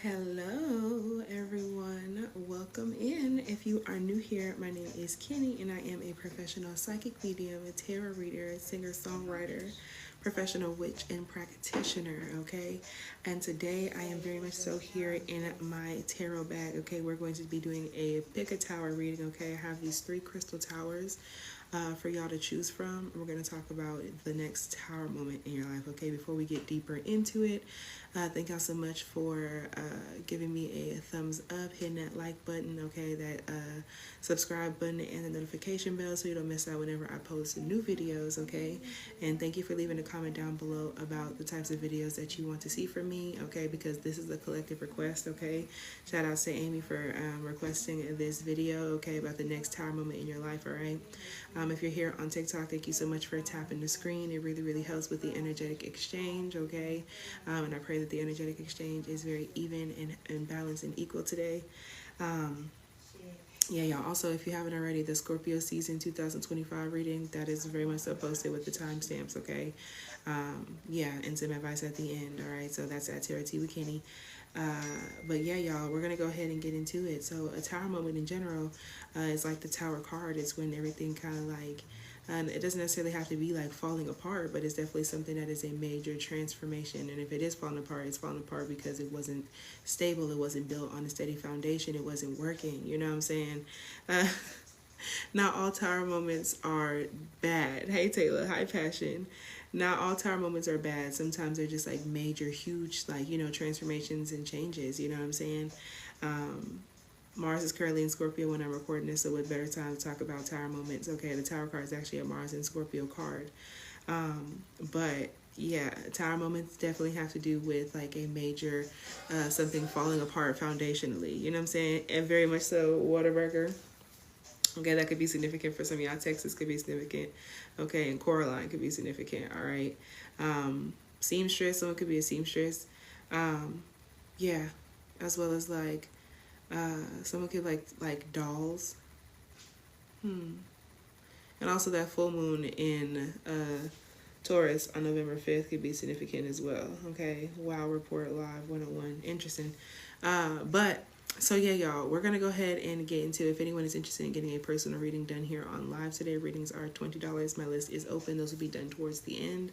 Hello everyone, welcome in. If you are new here, my name is Kinny and I am a professional psychic medium, a tarot reader, singer-songwriter, professional witch and practitioner, okay? And today I am very much so here in my tarot bag, okay? We're going to be doing a pick a tower reading, okay? I have these 3 crystal towers for y'all to choose from. We're going to talk about the next tower moment in your life, okay? Before we get deeper into it, thank y'all so much for giving me a thumbs up, hitting that like button, okay? That subscribe button and the notification bell so you don't miss out whenever I post new videos, okay? And thank you for leaving a comment down below about the types of videos that you want to see from me, okay? Because this is a collective request, okay? Shout out to Amy for requesting this video, okay, about the next tower moment in your life, all right? If you're here on TikTok, thank you so much for tapping the screen. It really, really helps with the energetic exchange, okay? And I pray that the energetic exchange is very even and balanced and equal today. Yeah, y'all. Also, if you haven't already, the Scorpio season 2025 reading, that is very much so posted with the timestamps, okay? Yeah, and some advice at the end, all right? So that's at tarotteawkinny. But yeah, y'all, we're going to go ahead and get into it. So a tower moment in general is like the tower card. It's when everything kind of like, and it doesn't necessarily have to be like falling apart, but it's definitely something that is a major transformation. And if it is falling apart, it's falling apart because it wasn't stable. It wasn't built on a steady foundation. It wasn't working. You know what I'm saying? Not all tower moments are bad. Hey, Taylor. Hi, Passion. Not all tower moments are bad. Sometimes they're just like major, huge, like, you know, transformations and changes. You know what I'm saying? Mars is currently in Scorpio when I'm recording this, so what better time to talk about tower moments? Okay, the tower card is actually a Mars and Scorpio card. But yeah, tower moments definitely have to do with like a major something falling apart foundationally. You know what I'm saying? And very much so, Waterburger. Okay, that could be significant for some of y'all. Texas could be significant. Okay, and Coraline could be significant. All right. Seamstress, someone could be a seamstress. Yeah, as well as like someone could like dolls. And also that full moon in Taurus on November 5th could be significant as well. Okay, wow, report live 101. Interesting. But so yeah, y'all, we're gonna go ahead and get into, if anyone is interested in getting a personal reading done here on live today, readings are $20. My list is open. Those will be done towards the end.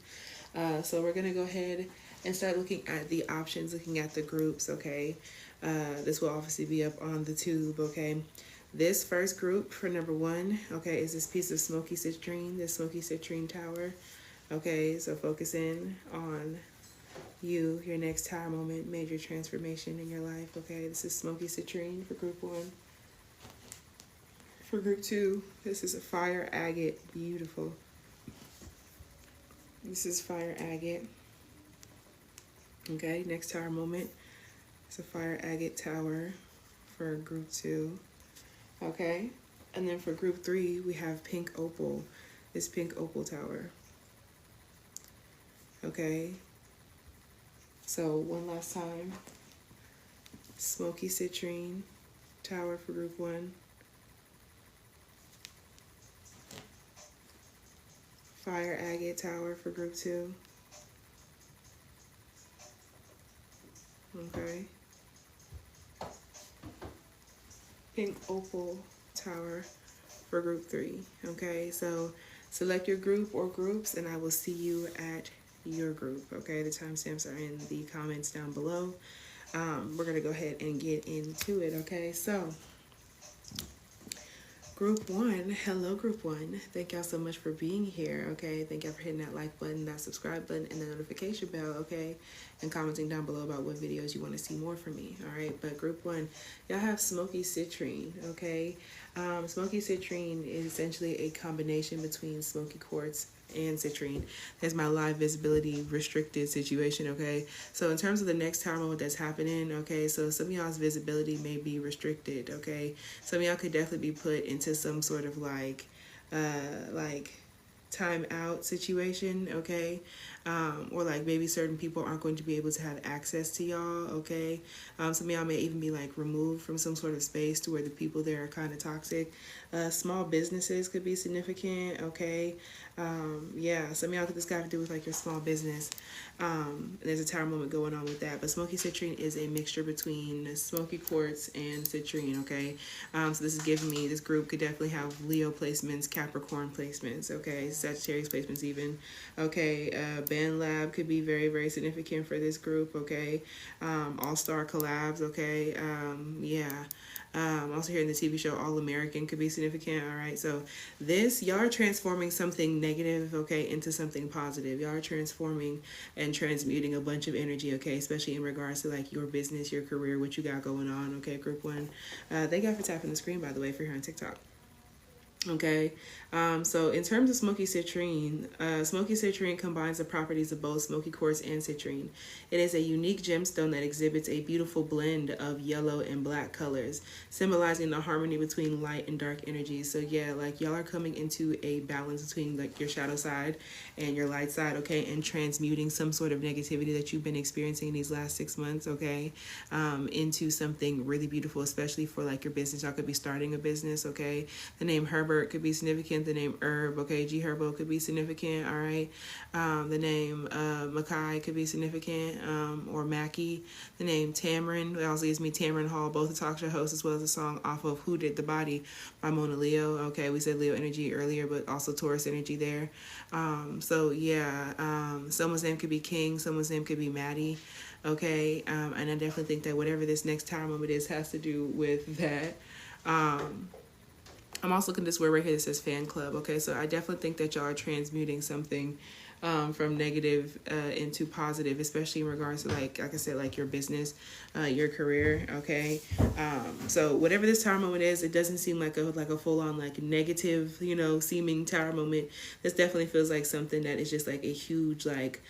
So we're gonna go ahead and start looking at the options, looking at the groups, okay? This will obviously be up on the tube, okay? This first group for number 1, okay, is this piece of smoky citrine, this smoky citrine tower. Okay, so focus in on you, your next tower moment, major transformation in your life, okay? This is smoky citrine for group 1. For group 2, this is a fire agate, beautiful. This is fire agate. Okay, next tower moment. It's a fire agate tower for group 2. Okay, and then for group 3, we have pink opal. This pink opal tower. Okay, so one last time. Smoky citrine tower for group 1. Fire agate tower for group 2. Okay. Pink opal tower for group 3. Okay, so select your group or groups and I will see you at your group. Okay, the timestamps are in the comments down below. We're gonna go ahead and get into it. Okay, so group 1, hello group 1. Thank y'all so much for being here, okay? Thank y'all for hitting that like button, that subscribe button, and the notification bell, okay? And commenting down below about what videos you want to see more from me, all right? But group 1, y'all have smoky citrine, okay? Smoky citrine is essentially a combination between smoky quartz and citrine. That's my live visibility restricted situation, okay? So in terms of the next tower moment that's happening, okay, so some of y'all's visibility may be restricted, okay? Some of y'all could definitely be put into some sort of like time out situation, okay? or like maybe certain people aren't going to be able to have access to y'all, okay? Some of y'all may even be like removed from some sort of space to where the people there are kind of toxic. Small businesses could be significant, okay? Yeah, some of y'all could this have to do with like your small business. There's a tower moment going on with that. But smoky citrine is a mixture between smoky quartz and citrine, okay? So this is giving me, this group could definitely have Leo placements, Capricorn placements, okay? Sagittarius placements even, okay? Band Lab could be very, very significant for this group, okay? All-star collabs, okay? Yeah. Also here in the TV show All American could be significant. All right, so this, y'all are transforming something negative, okay, into something positive. Y'all are transforming and transmuting a bunch of energy, okay, especially in regards to like your business, your career, what you got going on, okay, group one. Thank y'all for tapping the screen, by the way, if you're here on TikTok. Okay, so in terms of smoky citrine combines the properties of both smoky quartz and citrine. It is a unique gemstone that exhibits a beautiful blend of yellow and black colors, symbolizing the harmony between light and dark energies. So yeah, like y'all are coming into a balance between like your shadow side and your light side, okay, and transmuting some sort of negativity that you've been experiencing in these last 6 months, okay, into something really beautiful, especially for like your business. Y'all could be starting a business, okay. The name Herbert could be significant. The name Herb, okay, G Herbo could be significant. All right. The name Mackay could be significant, or Mackie. The name Tamron also gives me Tamron Hall, both a talk show host as well as a song off of Who Did the Body by Mona Leo. Okay, we said Leo energy earlier, but also Taurus energy there. So yeah, someone's name could be King, someone's name could be Maddie. Okay, and I definitely think that whatever this next tower moment is has to do with that. I'm also looking at this word right here that says fan club. Okay, so I definitely think that y'all are transmuting something from negative into positive, especially in regards to like I said, like your business, your career. Okay, so whatever this tower moment is, it doesn't seem like a full on like negative, seeming tower moment. This definitely feels like something that is just like a huge like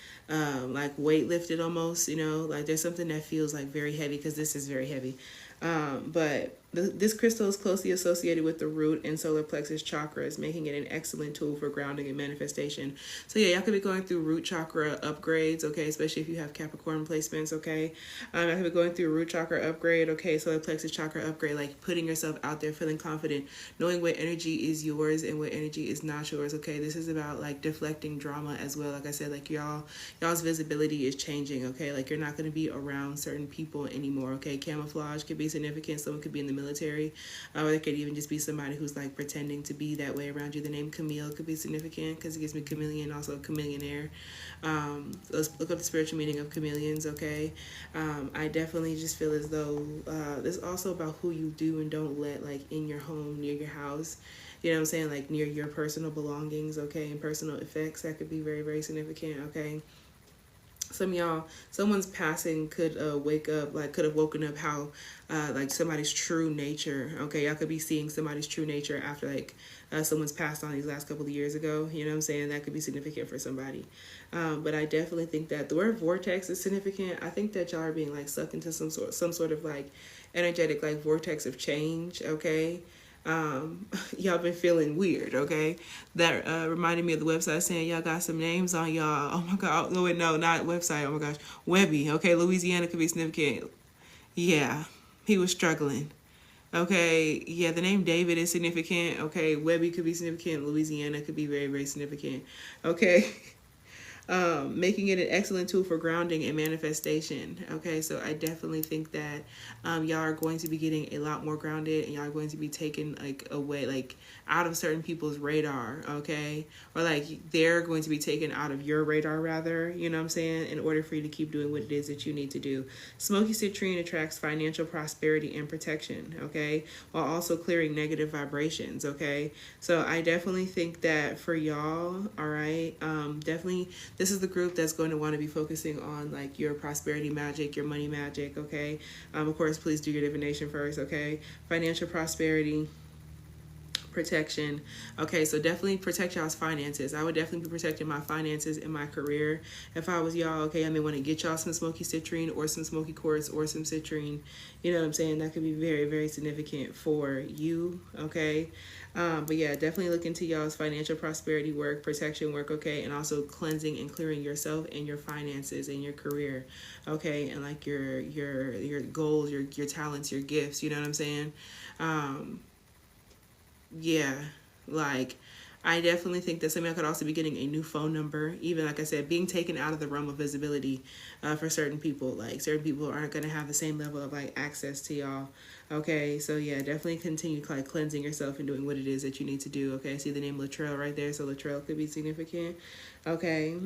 weight lifted almost. Like there's something that feels like very heavy because this is very heavy. But this crystal is closely associated with the root and solar plexus chakras, making it an excellent tool for grounding and manifestation. So yeah, y'all could be going through root chakra upgrades, okay, especially if you have Capricorn placements, okay. I could be going through root chakra upgrade, okay, solar plexus chakra upgrade, like putting yourself out there, feeling confident, knowing what energy is yours and what energy is not yours, okay. This is about like deflecting drama as well. Like I said, like y'all's visibility is changing, okay. Like you're not going to be around certain people anymore, okay. Camouflage could be significant. Someone could be in the military, or it could even just be somebody who's like pretending to be that way around you. The name Camille could be significant because it gives me chameleon, also a chameleonaire. Let's look up the spiritual meaning of chameleons, okay. I definitely just feel as though this is also about who you do and don't let like in your home, near your house, you know what I'm saying, like near your personal belongings, okay, and personal effects. That could be very, very significant, okay. Some of y'all, someone's passing could could have woken up how like somebody's true nature, okay. Y'all could be seeing somebody's true nature after like someone's passed on these last couple of years ago, you know what I'm saying. That could be significant for somebody. But I definitely think that the word vortex is significant. I think that y'all are being like sucked into some sort of like energetic like vortex of change, okay. Y'all been feeling weird, okay. That reminded me of the website saying y'all got some names on y'all. Oh my god, no, wait, no, not website. Oh my gosh, Webby, okay. Louisiana could be significant. Yeah, he was struggling, okay. Yeah, the name David is significant, okay. Webby could be significant. Louisiana could be very, very significant, okay. Making it an excellent tool for grounding and manifestation. Okay, so I definitely think that y'all are going to be getting a lot more grounded, and y'all are going to be taken like away, like out of certain people's radar, okay, or like they're going to be taken out of your radar rather, you know what I'm saying, in order for you to keep doing what it is that you need to do. Smoky citrine attracts financial prosperity and protection, okay, while also clearing negative vibrations, okay. So I definitely think that for y'all, all right, definitely this is the group that's going to want to be focusing on like your prosperity magic, your money magic, okay. Of course, please do your divination first, okay. Financial prosperity, protection. Okay, so definitely protect y'all's finances. I would definitely be protecting my finances and my career if I was y'all. Okay, I may want to get y'all some smoky citrine or some smoky quartz or some citrine. You know what I'm saying? That could be very, very significant for you. Okay, but yeah, definitely look into y'all's financial prosperity work, protection work. Okay, and also cleansing and clearing yourself and your finances and your career. Okay, and like your goals, your talents, your gifts. You know what I'm saying? Yeah, like I definitely think that somebody could also be getting a new phone number. Even like I said, being taken out of the realm of visibility for certain people. Like certain people aren't going to have the same level of like access to y'all. Okay, so yeah, definitely continue like cleansing yourself and doing what it is that you need to do. Okay, see the name Latrell right there, so Latrell could be significant. Okay,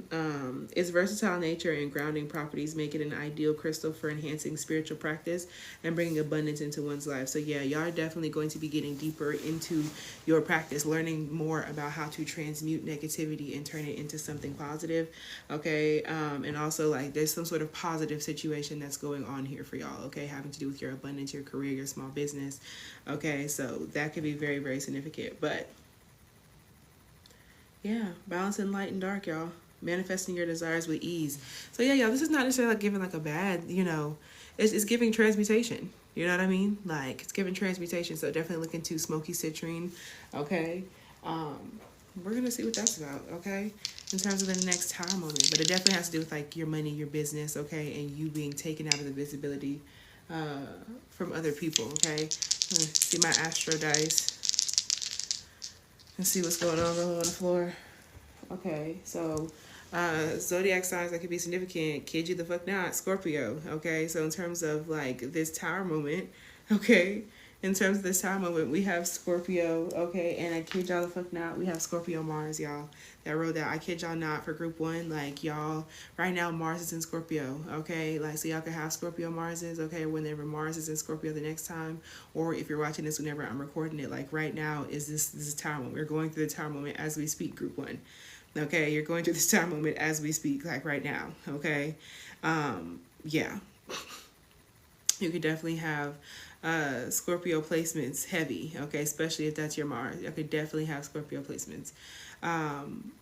its versatile nature and grounding properties make it an ideal crystal for enhancing spiritual practice and bringing abundance into one's life. So yeah, y'all are definitely going to be getting deeper into your practice, learning more about how to transmute negativity and turn it into something positive. Okay, and also like there's some sort of positive situation that's going on here for y'all. Okay, having to do with your abundance, your career, your small business. Okay, so that could be very, very significant. But yeah, balancing light and dark, y'all. Manifesting your desires with ease. So yeah, y'all, this is not necessarily like giving like a bad, it's giving transmutation. You know what I mean? Like it's giving transmutation. So definitely look into smoky citrine. Okay. We're gonna see what that's about, okay? In terms of the next tower moment. But it definitely has to do with like your money, your business, okay, and you being taken out of the visibility from other people, okay? See my astro dice. Let's see what's going on the floor. Okay, so zodiac signs that could be significant. Kid you the fuck not, Scorpio. Okay, so in terms of like this tower moment, okay, in terms of this tower moment, we have Scorpio, okay, and I kid y'all the fuck not, we have Scorpio Mars, y'all. That wrote that. I kid y'all not for group one, like y'all, right now Mars is in Scorpio, okay, like so y'all can have Scorpio Marses, okay, whenever Mars is in Scorpio the next time, or if you're watching this whenever I'm recording it, like right now is this tower moment. We're going through the tower moment as we speak, group one. Okay, you're going through this time moment as we speak, like right now. Okay, yeah, you could definitely have Scorpio placements heavy. Okay, especially if that's your Mars. You could definitely have Scorpio placements.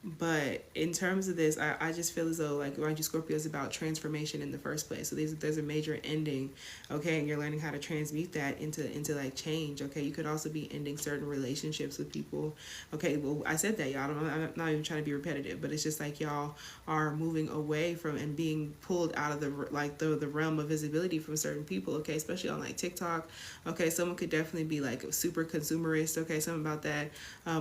But in terms of this, I just feel as though like mind you, Scorpio is about transformation in the first place. So there's a major ending, okay, and you're learning how to transmute that into like change. Okay, you could also be ending certain relationships with people. Okay, well I said that, y'all. I'm not even trying to be repetitive, but it's just like y'all are moving away from and being pulled out of the realm of visibility from certain people. Okay, especially on like TikTok. Okay, someone could definitely be like super consumerist. Okay, something about that.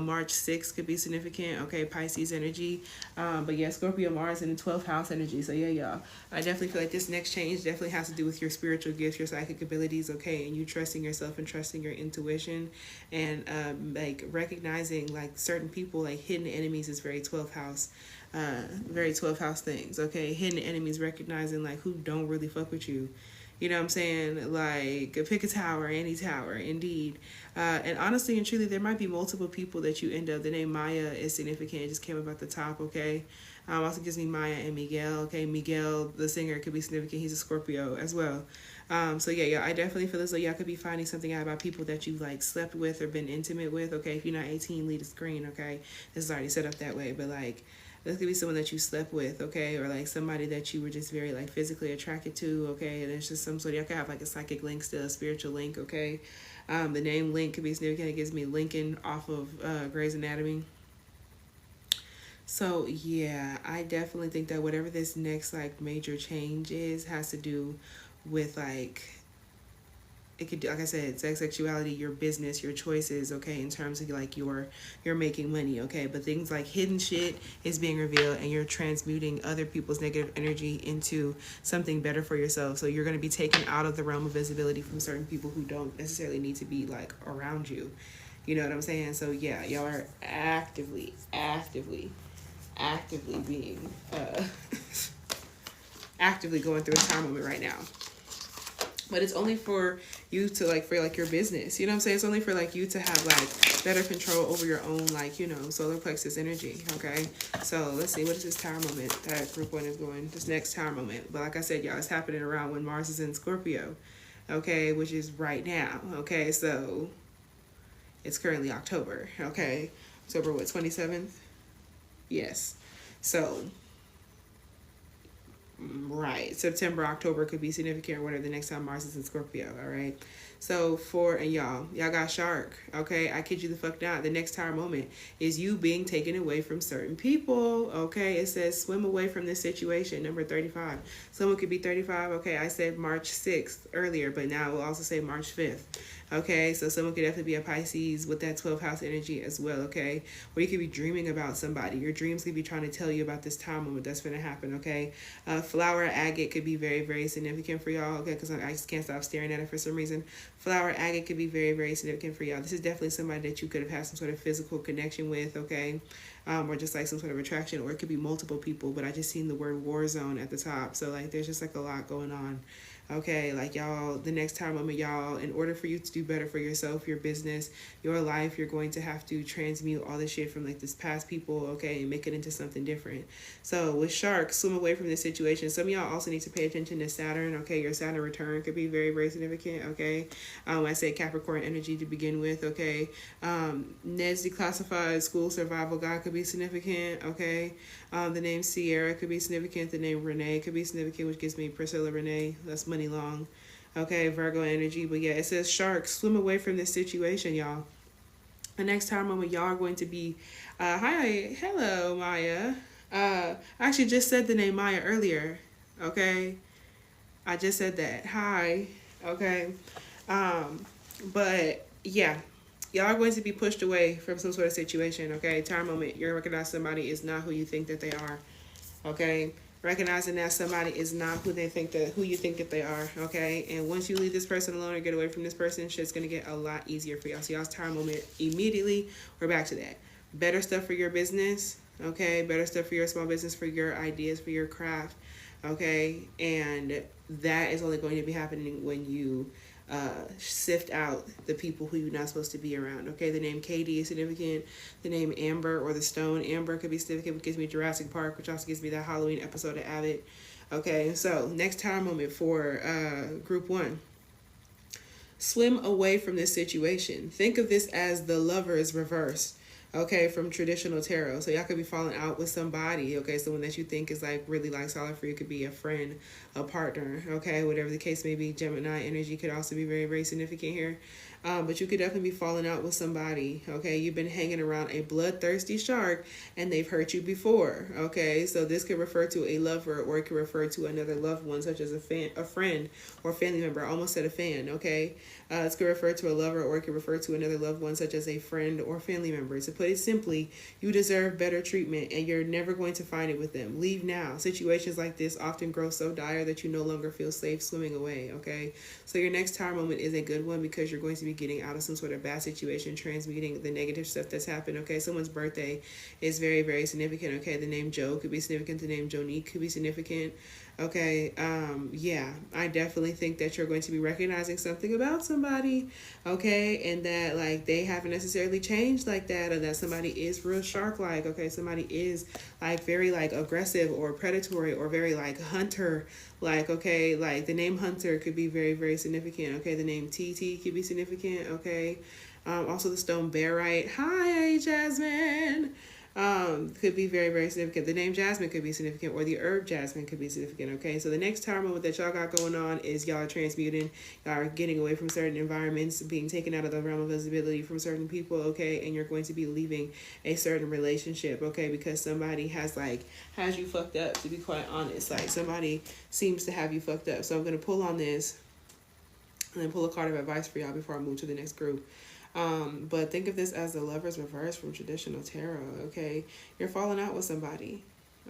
March 6th could be significant. Okay, Pisces energy. But yeah, Scorpio Mars in the 12th house energy. So yeah, y'all, I definitely feel like this next change definitely has to do with your spiritual gifts, your psychic abilities, okay, and you trusting yourself and trusting your intuition, and like recognizing like certain people, like hidden enemies is very 12th house. Very 12th house things, okay? Hidden enemies, recognizing like who don't really fuck with you. You know what I'm saying? Like, pick a tower, any tower, indeed. And honestly and truly, there might be multiple people that you end up. The name Maya is significant. It just came up at the top, okay? Also gives me Maya and Miguel, okay? Miguel, the singer, could be significant. He's a Scorpio as well. So yeah, I definitely feel as though y'all could be finding something out about people that you like slept with or been intimate with, okay? If you're not 18, leave the screen, okay? This is already set up that way, but like, this could be someone that you slept with, okay, or like somebody that you were just very like physically attracted to, okay, and it's just some sort of, y'all could have like a psychic link still, a spiritual link, okay. The name Link could be significant. It gives me Lincoln off of Grey's Anatomy. So yeah, I definitely think that whatever this next like major change is has to do with like, it could, like I said, sex, sexuality, your business, your choices, okay, in terms of like you're making money, okay, but things like hidden shit is being revealed and you're transmuting other people's negative energy into something better for yourself. So you're going to be taken out of the realm of visibility from certain people who don't necessarily need to be like around you. You know what I'm saying? So yeah, y'all are actively being actively going through a time moment right now. But it's only for you to like, for like your business, you know what I'm saying? It's only for like you to have like better control over your own, like, you know, solar plexus energy, okay? So let's see, what is this tower moment that group one is going, this next tower moment? But like I said, y'all, it's happening around when Mars is in Scorpio, okay, which is right now, okay? So It's currently October, okay? October what, 27th? Yes. So, right, September, October could be significant or whatever the next time Mars is in Scorpio, all right? So and y'all got shark, okay? I kid you the fuck not. The next tower moment is you being taken away from certain people, okay? It says swim away from this situation, number 35. Someone could be 35, okay? I said March 6th earlier, but now we'll also say March 5th. Okay, so someone could definitely be a Pisces with that 12th house energy as well, okay? Or you could be dreaming about somebody. Your dreams could be trying to tell you about this time moment that's going to happen, okay? Flower agate could be very, very significant for y'all, okay? Because I just can't stop staring at it for some reason. Flower agate could be very, very significant for y'all. This is definitely somebody that you could have had some sort of physical connection with, okay? Or just like some sort of attraction, or it could be multiple people, but I just seen the word war zone at the top. So like there's just like a lot going on. Okay, like y'all, the next time moment, y'all, in order for you to do better for yourself, your business, your life, you're going to have to transmute all this shit from like this past people, okay, and make it into something different. So with sharks, swim away from this situation. Some of y'all also need to pay attention to Saturn, okay? Your Saturn return could be very, very significant, okay? I said Capricorn energy to begin with, okay? Ned's declassified school survival guide could be significant, okay? The name Sierra could be significant. The name Renee could be significant, which gives me Priscilla Renee. That's money long. Okay, Virgo energy. But yeah, it says sharks, swim away from this situation, y'all. The next time moment, y'all are going to be... hello, Maya. I actually just said the name Maya earlier, okay? I just said that. Hi, okay? But yeah, y'all are going to be pushed away from some sort of situation, okay? Time moment, you're going to recognize somebody is not who you think that they are, okay? Recognizing that somebody is not who you think that they are, okay? And once you leave this person alone or get away from this person, shit's going to get a lot easier for y'all. So y'all's time moment immediately, we're back to that. Better stuff for your business, okay? Better stuff for your small business, for your ideas, for your craft, okay? And that is only going to be happening when you sift out the people who you're not supposed to be around, okay? The name Katie is significant. The name Amber or the stone Amber could be significant, which gives me Jurassic Park, which also gives me that Halloween episode of Abbott. Okay, so next time moment for group 1. Swim away from this situation. Think of this as the Lovers reverse, okay, from traditional tarot. So y'all could be falling out with somebody, okay, someone that you think is like really like solid for you. Could be a friend, a partner, okay, whatever the case may be. Gemini energy could also be very, very significant here. But you could definitely be falling out with somebody, okay? You've been hanging around a bloodthirsty shark and they've hurt you before, okay? So this could refer to a lover, or it could refer to another loved one, such as a friend or family member. I almost said a fan, okay? This could refer to a lover, or it could refer to another loved one, such as a friend or family member. To put it simply, you deserve better treatment and you're never going to find it with them. Leave now. Situations like this often grow so dire that you no longer feel safe swimming away, okay? So your next tower moment is a good one because you're going to be getting out of some sort of bad situation, transmuting the negative stuff that's happened, okay? Someone's birthday is very, very significant, okay? The name Joe could be significant. The name Jonique could be significant, okay? Yeah, I definitely think that you're going to be recognizing something about somebody, okay? And that, like, they haven't necessarily changed like that, or that somebody is real shark-like, okay? Somebody is, like, very, like, aggressive or predatory or very, like, hunter, like, okay, like the name Hunter could be very, very significant, okay? The name TT could be significant, okay? Also the stone Barite. Hi, Jasmine. Could be very, very significant. The name Jasmine could be significant, or the herb Jasmine could be significant, okay? So the next tower moment that y'all got going on is y'all are transmuting, y'all are getting away from certain environments, being taken out of the realm of visibility from certain people, okay? And you're going to be leaving a certain relationship, okay? Because somebody has you fucked up, to be quite honest. Like, somebody seems to have you fucked up. So I'm going to pull on this and then pull a card of advice for y'all before I move to the next group. But think of this as the Lovers reverse from traditional tarot, okay? You're falling out with somebody,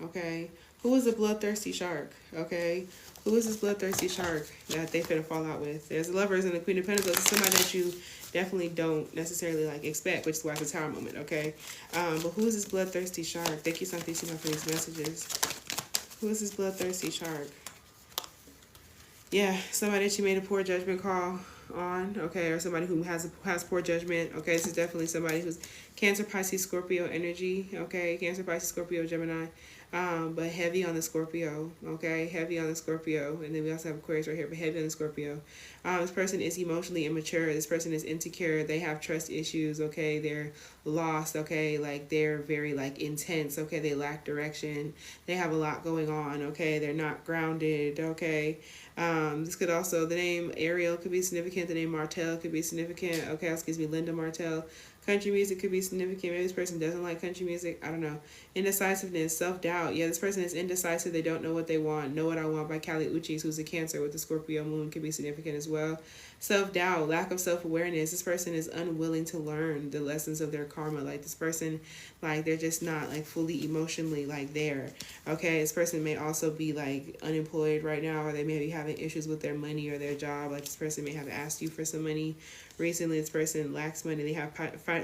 okay? Who is a bloodthirsty shark, okay? Who is this bloodthirsty shark that they finna fall out with? There's the Lovers and the Queen of Pentacles. It's somebody that you definitely don't necessarily like expect, which is why it's a tower moment, okay? But who is this bloodthirsty shark? Thank you, Santissima, for these messages. Who is this bloodthirsty shark? Yeah, somebody that you made a poor judgment call on, okay, or somebody who has poor judgment, okay? This is definitely somebody who's Cancer, Pisces, Scorpio energy, okay? Cancer, Pisces, Scorpio, Gemini. But heavy on the Scorpio, okay? Heavy on the Scorpio. And then we also have Aquarius right here, but heavy on the Scorpio. This person is emotionally immature. This person is insecure. They have trust issues, okay? They're lost, okay? Like, they're very, like, intense, okay? They lack direction. They have a lot going on, okay? They're not grounded, okay? This could also, the name Ariel could be significant. The name Martell could be significant. Okay, excuse me, Linda Martell. Country music could be significant. Maybe this person doesn't like country music. I don't know. Indecisiveness, self-doubt. Yeah, this person is indecisive. They don't know what they want. Know What I Want by Kali Uchis, who's a Cancer with the Scorpio moon, could be significant as well. Self-doubt, lack of self-awareness. This person is unwilling to learn the lessons of their karma. Like, this person, like, they're just not, like, fully emotionally, like, there. Okay, this person may also be, like, unemployed right now, or they may be having issues with their money or their job. Like, this person may have asked you for some money recently. This person lacks money. They have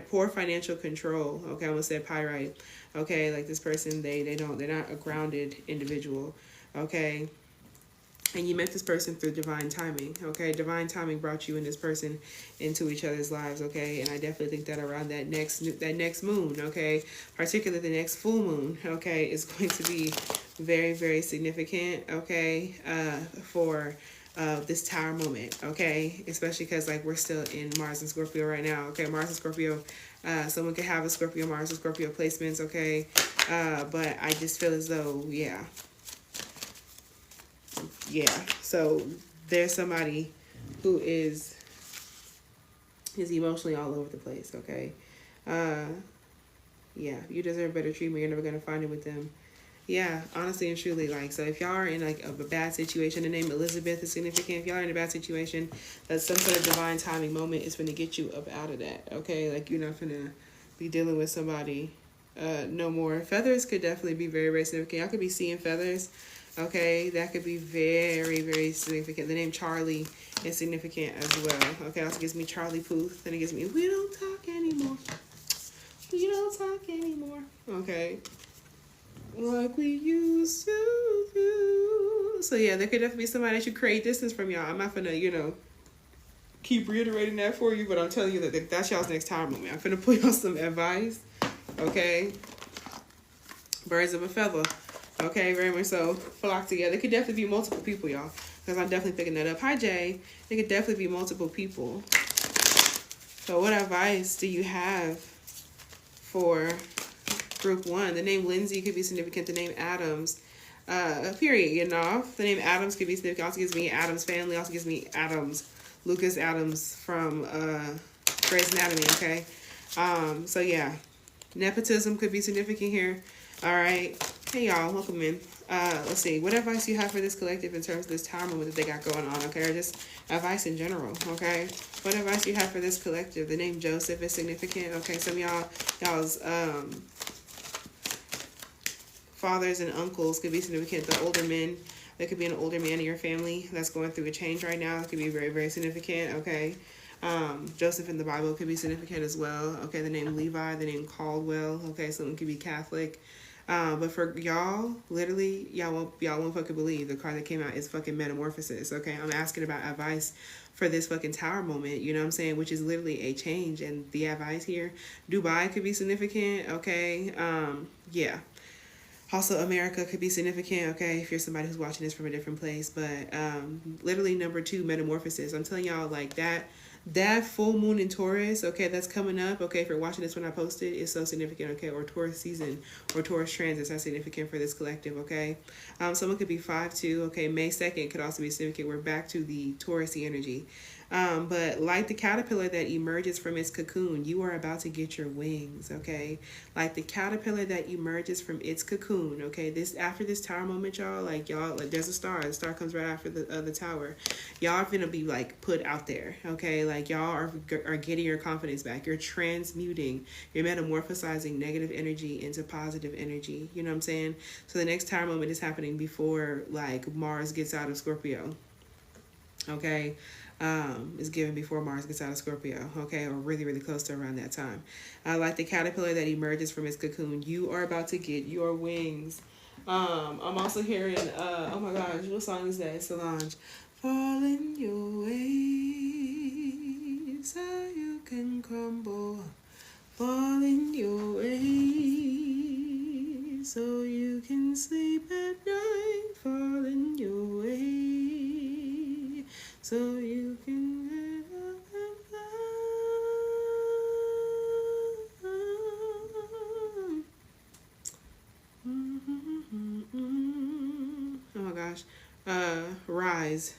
poor financial control. Okay, I almost said pyrite. Okay, like, this person, they're not a grounded individual. Okay, and you met this person through divine timing. Okay, divine timing brought you and this person into each other's lives. Okay, and I definitely think that around that next moon, okay, particularly the next full moon, okay, is going to be very, very significant. Okay, for this tower moment, okay, especially because, like, we're still in Mars and Scorpio right now. Okay, Mars and Scorpio, someone could have a Scorpio, Mars and Scorpio placements. Okay, but I just feel as though, yeah, so there's somebody who is emotionally all over the place. Okay, yeah, you deserve better treatment. You're never gonna find it with them. Yeah, honestly and truly, like, so if y'all are in, like, a bad situation, the name Elizabeth is significant. If y'all are in a bad situation, that's some sort of divine timing moment is going to get you up out of that, okay? Like, you're not going to be dealing with somebody no more. Feathers could definitely be very, very significant. Y'all could be seeing feathers, okay? That could be very, very significant. The name Charlie is significant as well, okay? Also gives me Charlie Puth, then it gives me, we don't talk anymore. We don't talk anymore, okay? Like we used to do. So yeah, there could definitely be somebody that you create distance from y'all. I'm not gonna, keep reiterating that for you, but I'm telling you that that's y'all's next tower moment. I'm gonna put y'all some advice, okay? Birds of a feather, okay? Very much so. Flock together. There could definitely be multiple people, y'all, because I'm definitely picking that up. Hi, Jay. There could definitely be multiple people. So what advice do you have for Group 1? The name Lindsay could be significant. The name Adams, period, the name Adams could be significant. Also gives me Adams family. Also gives me Adams, Lucas Adams from Grey's Anatomy, okay? So yeah, nepotism could be significant here. All right. Hey, y'all, welcome in. Let's see. What advice you have for this collective in terms of this tower moment that they got going on, okay? Or just advice in general, okay? What advice you have for this collective? The name Joseph is significant, okay? Some of y'all's fathers and uncles could be significant. The older men, there could be an older man in your family that's going through a change right now. It could be very, very significant, okay? Joseph in the Bible could be significant as well. Okay, the name Levi, the name Caldwell, okay, someone could be Catholic. But for y'all, literally, y'all won't fucking believe the card that came out is fucking Metamorphosis, okay? I'm asking about advice for this fucking tower moment, you know what I'm saying? Which is literally a change, and the advice here, Dubai could be significant, okay? Yeah. Also, America could be significant, okay, if you're somebody who's watching this from a different place. But literally, number 2, Metamorphosis. I'm telling y'all, like, that full moon in Taurus, okay, that's coming up, okay, if you're watching this when I posted, is so significant, okay, or Taurus season, or Taurus transits are significant for this collective, okay. Someone could be 5-2, okay, May 2nd could also be significant. We're back to the Taurus-y energy. But like the caterpillar that emerges from its cocoon, you are about to get your wings, okay? Like the caterpillar that emerges from its cocoon, okay? After this tower moment, y'all, like there's a star. The star comes right after the tower. Y'all are gonna be like put out there, okay? Like y'all are getting your confidence back. You're transmuting, you're metamorphosizing negative energy into positive energy. You know what I'm saying? So the next tower moment is happening before like Mars gets out of Scorpio, okay? Is given before Mars gets out of Scorpio, okay, or really, really close to around that time. Like the caterpillar that emerges from its cocoon, you are about to get your wings. I'm also hearing, oh my gosh, what song is that? Solange. Fall in your waves, so you can crumble. Fall in your waves, so you can sleep at night, falling your way, so you can get up and fly. Oh my gosh. Rise.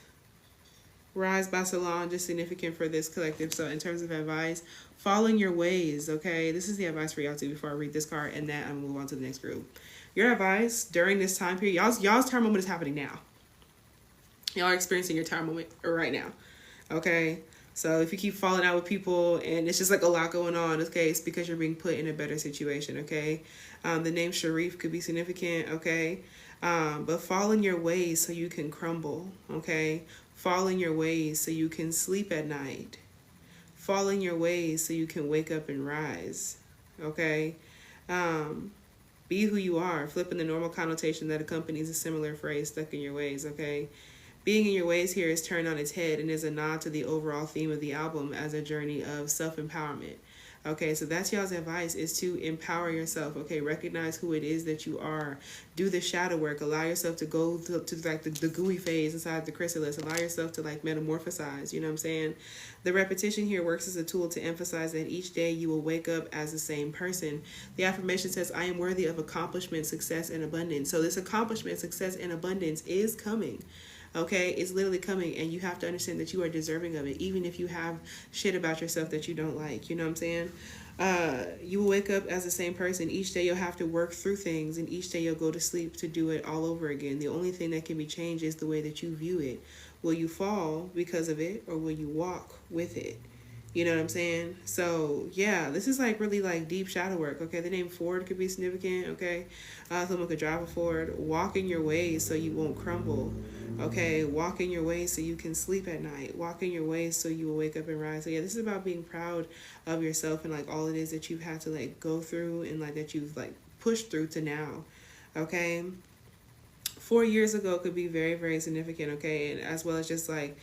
Rise by Solange is significant for this collective. So in terms of advice, following your ways, okay? This is the advice for y'all too before I read this card, and then I'm gonna move on to the next group. Your advice during this time period, y'all's tower moment is happening now. Y'all are experiencing your tower moment right now, okay? So if you keep falling out with people and it's just like a lot going on, okay, it's because you're being put in a better situation, okay? The name Sharif could be significant, okay? But fall in your ways so you can crumble, okay? Fall in your ways so you can sleep at night. Fall in your ways so you can wake up and rise, okay? Be who you are, flipping the normal connotation that accompanies a similar phrase, stuck in your ways, okay? Being in your ways here is turned on its head and is a nod to the overall theme of the album as a journey of self-empowerment. Okay, so that's y'all's advice, is to empower yourself, okay? Recognize who it is that you are. Do the shadow work. Allow yourself to go to like the gooey phase inside the chrysalis. Allow yourself to like metamorphosize, you know what I'm saying? The repetition here works as a tool to emphasize that each day you will wake up as the same person. The affirmation says, I am worthy of accomplishment, success, and abundance. So this accomplishment, success, and abundance is coming. Okay, it's literally coming, and you have to understand that you are deserving of it, even if you have shit about yourself that you don't like. You know what I'm saying? You will wake up as the same person. Each day you'll have to work through things, and each day you'll go to sleep to do it all over again. The only thing that can be changed is the way that you view it. Will you fall because of it, or will you walk with it? You know what I'm saying? So yeah, this is like really like deep shadow work. Okay, the name Ford could be significant. Okay, someone could drive a Ford. Walk in your ways so you won't crumble. Okay, walk in your ways so you can sleep at night. Walk in your ways so you will wake up and rise. So yeah, this is about being proud of yourself and like all it is that you've had to like go through and like that you've like pushed through to now. Okay, 4 years ago could be very, very significant. Okay, and as well as just like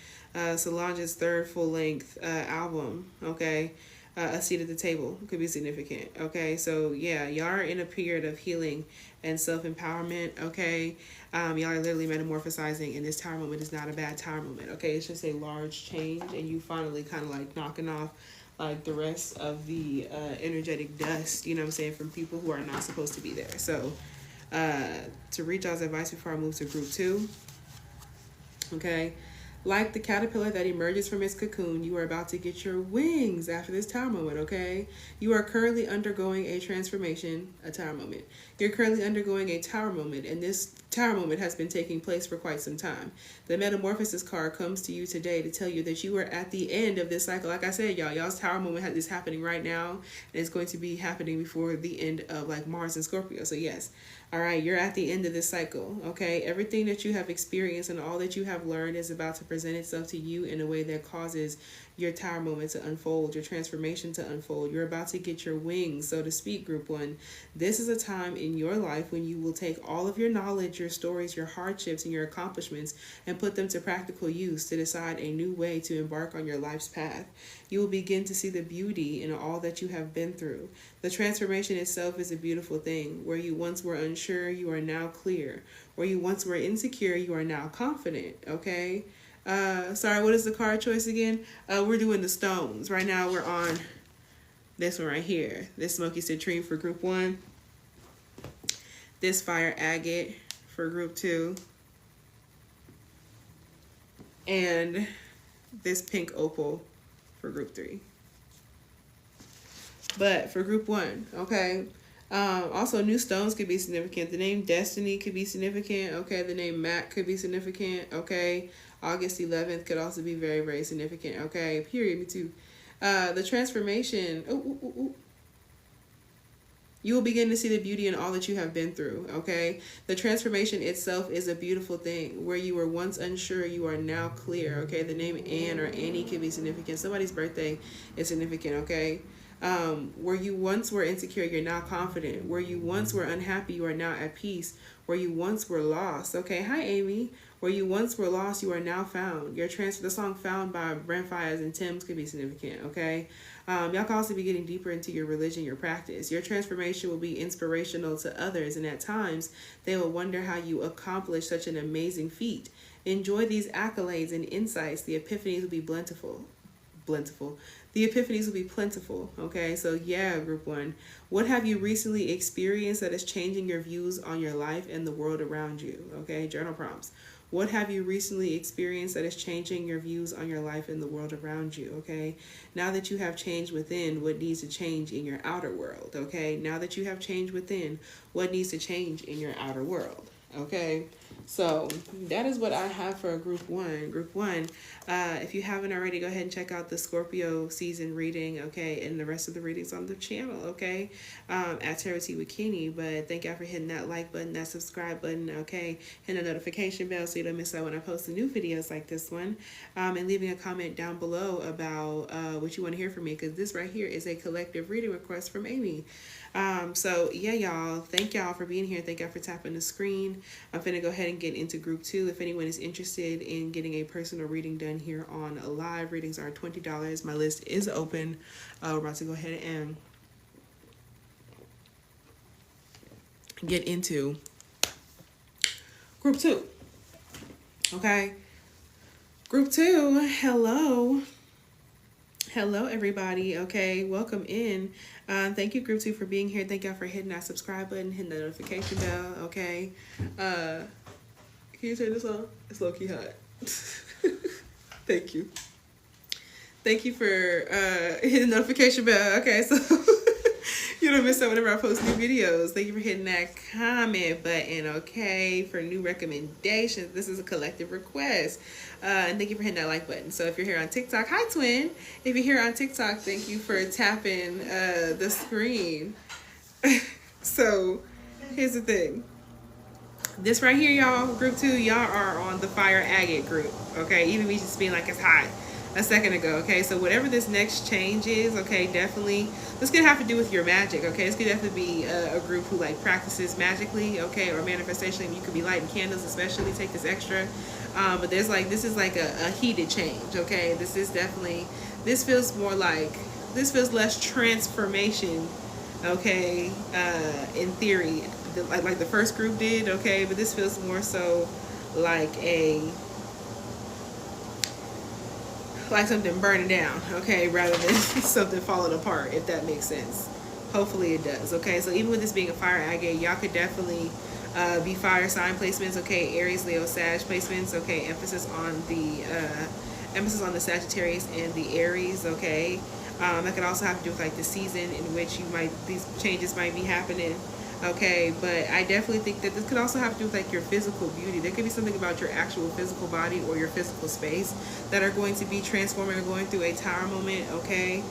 Solange's third full-length album, okay, A Seat at the Table could be significant, okay? So, yeah, y'all are in a period of healing and self-empowerment, okay? Y'all are literally metamorphosizing, and this tower moment is not a bad tower moment, okay? It's just a large change, and you finally kind of, like, knocking off, like, the rest of the energetic dust, you know what I'm saying, from people who are not supposed to be there. So, to read y'all's advice before I move to group 2, okay? Like the caterpillar that emerges from its cocoon, you are about to get your wings after this tower moment, okay? You are currently undergoing a transformation, a tower moment. You're currently undergoing a tower moment, and this tower moment has been taking place for quite some time. The Metamorphosis card comes to you today to tell you that you are at the end of this cycle. Like I said, y'all's tower moment is happening right now, and it's going to be happening before the end of like Mars and Scorpio. So yes, all right, you're at the end of this cycle, okay? Everything that you have experienced and all that you have learned is about to present itself to you in a way that causes your tower moment to unfold, your transformation to unfold. You're about to get your wings, so to speak, group 1. This is a time in your life when you will take all of your knowledge, your stories, your hardships, and your accomplishments and put them to practical use to decide a new way to embark on your life's path. You will begin to see the beauty in all that you have been through. The transformation itself is a beautiful thing. Where you once were unsure, you are now clear. Where you once were insecure, you are now confident, okay? Sorry, what is the card choice again? We're doing the stones. Right now we're on this one right here. This smoky citrine for group 1. This fire agate for group 2. And this pink opal for group 3. But for group 1, okay? Also, new stones could be significant. The name Destiny could be significant, okay? The name Mac could be significant, okay? August 11th could also be very, very significant, okay? Period, me too. The transformation, you will begin to see the beauty in all that you have been through, okay? The transformation itself is a beautiful thing. Where you were once unsure, you are now clear, okay? The name Anne or Annie could be significant. Somebody's birthday is significant, okay? Where you once were insecure, you're now confident. Where you once were unhappy, you are now at peace. Where you once were lost. Okay, hi Amy. Where you once were lost, you are now found. Your transfer, the song "Found" by Brent Fayez and Tim's could be significant. Okay, y'all can also be getting deeper into your religion, your practice. Your transformation will be inspirational to others, and at times they will wonder how you accomplished such an amazing feat. Enjoy these accolades and insights. The epiphanies will be plentiful. The epiphanies will be plentiful. Okay, so yeah, group one. What have you recently experienced that is changing your views on your life and the world around you? Okay, journal prompts. What have you recently experienced that is changing your views on your life and the world around you? Okay, now that you have changed within, what needs to change in your outer world? Okay, now that you have changed within, what needs to change in your outer world? Okay, so that is what I have for group one. Group one, if you haven't already, go ahead and check out the Scorpio season reading, okay, and the rest of the readings on the channel, okay, at Tarot Tea with Kinny. But thank y'all for hitting that like button, that subscribe button, okay, and the notification bell so you don't miss out when I post the new videos like this one, and leaving a comment down below about what you want to hear from me, because this right here is a collective reading request from Amy. So yeah, y'all, thank y'all for being here. Thank y'all for tapping the screen. I'm finna go ahead and get into group two. If anyone is interested in getting a personal reading done here on live, readings are $20. My list is open. We're about to go ahead and get into group two. Okay, group two. Hello everybody. Okay, welcome in. Thank you group two for being here. Thank y'all for hitting that subscribe button, hitting the notification bell. Okay, can you turn this on? It's low-key hot. Thank you for hitting the notification bell. Okay, so you don't miss out whenever I post new videos. Thank you for hitting that comment button, okay, for new recommendations. This is a collective request. And thank you for hitting that like button. So if you're here on TikTok, hi twin. If you're here on TikTok, thank you for tapping the screen. So here's the thing. This right here, y'all, group two, y'all are on the fire agate group, okay? Even me just being like it's hot a second ago, okay? So whatever this next change is, okay, definitely, this could have to do with your magic, okay? This could definitely be a group who like practices magically, okay, or manifestation. You could be lighting candles, especially take this extra. But there's like, this is like a heated change, okay? This is definitely, this feels more like, this feels less transformation, okay, in theory, like the first group did, okay? But this feels more so like something burning down, okay, rather than something falling apart, if that makes sense. Hopefully it does, okay? So even with this being a fire agate, y'all could definitely be fire sign placements, okay? Aries, Leo, Sag placements, okay? Emphasis on the Sagittarius and the Aries, okay? That could also have to do with like the season in which these changes might be happening. Okay, but I definitely think that this could also have to do with like your physical beauty. There could be something about your actual physical body or your physical space that are going to be transforming or going through a tower moment, okay?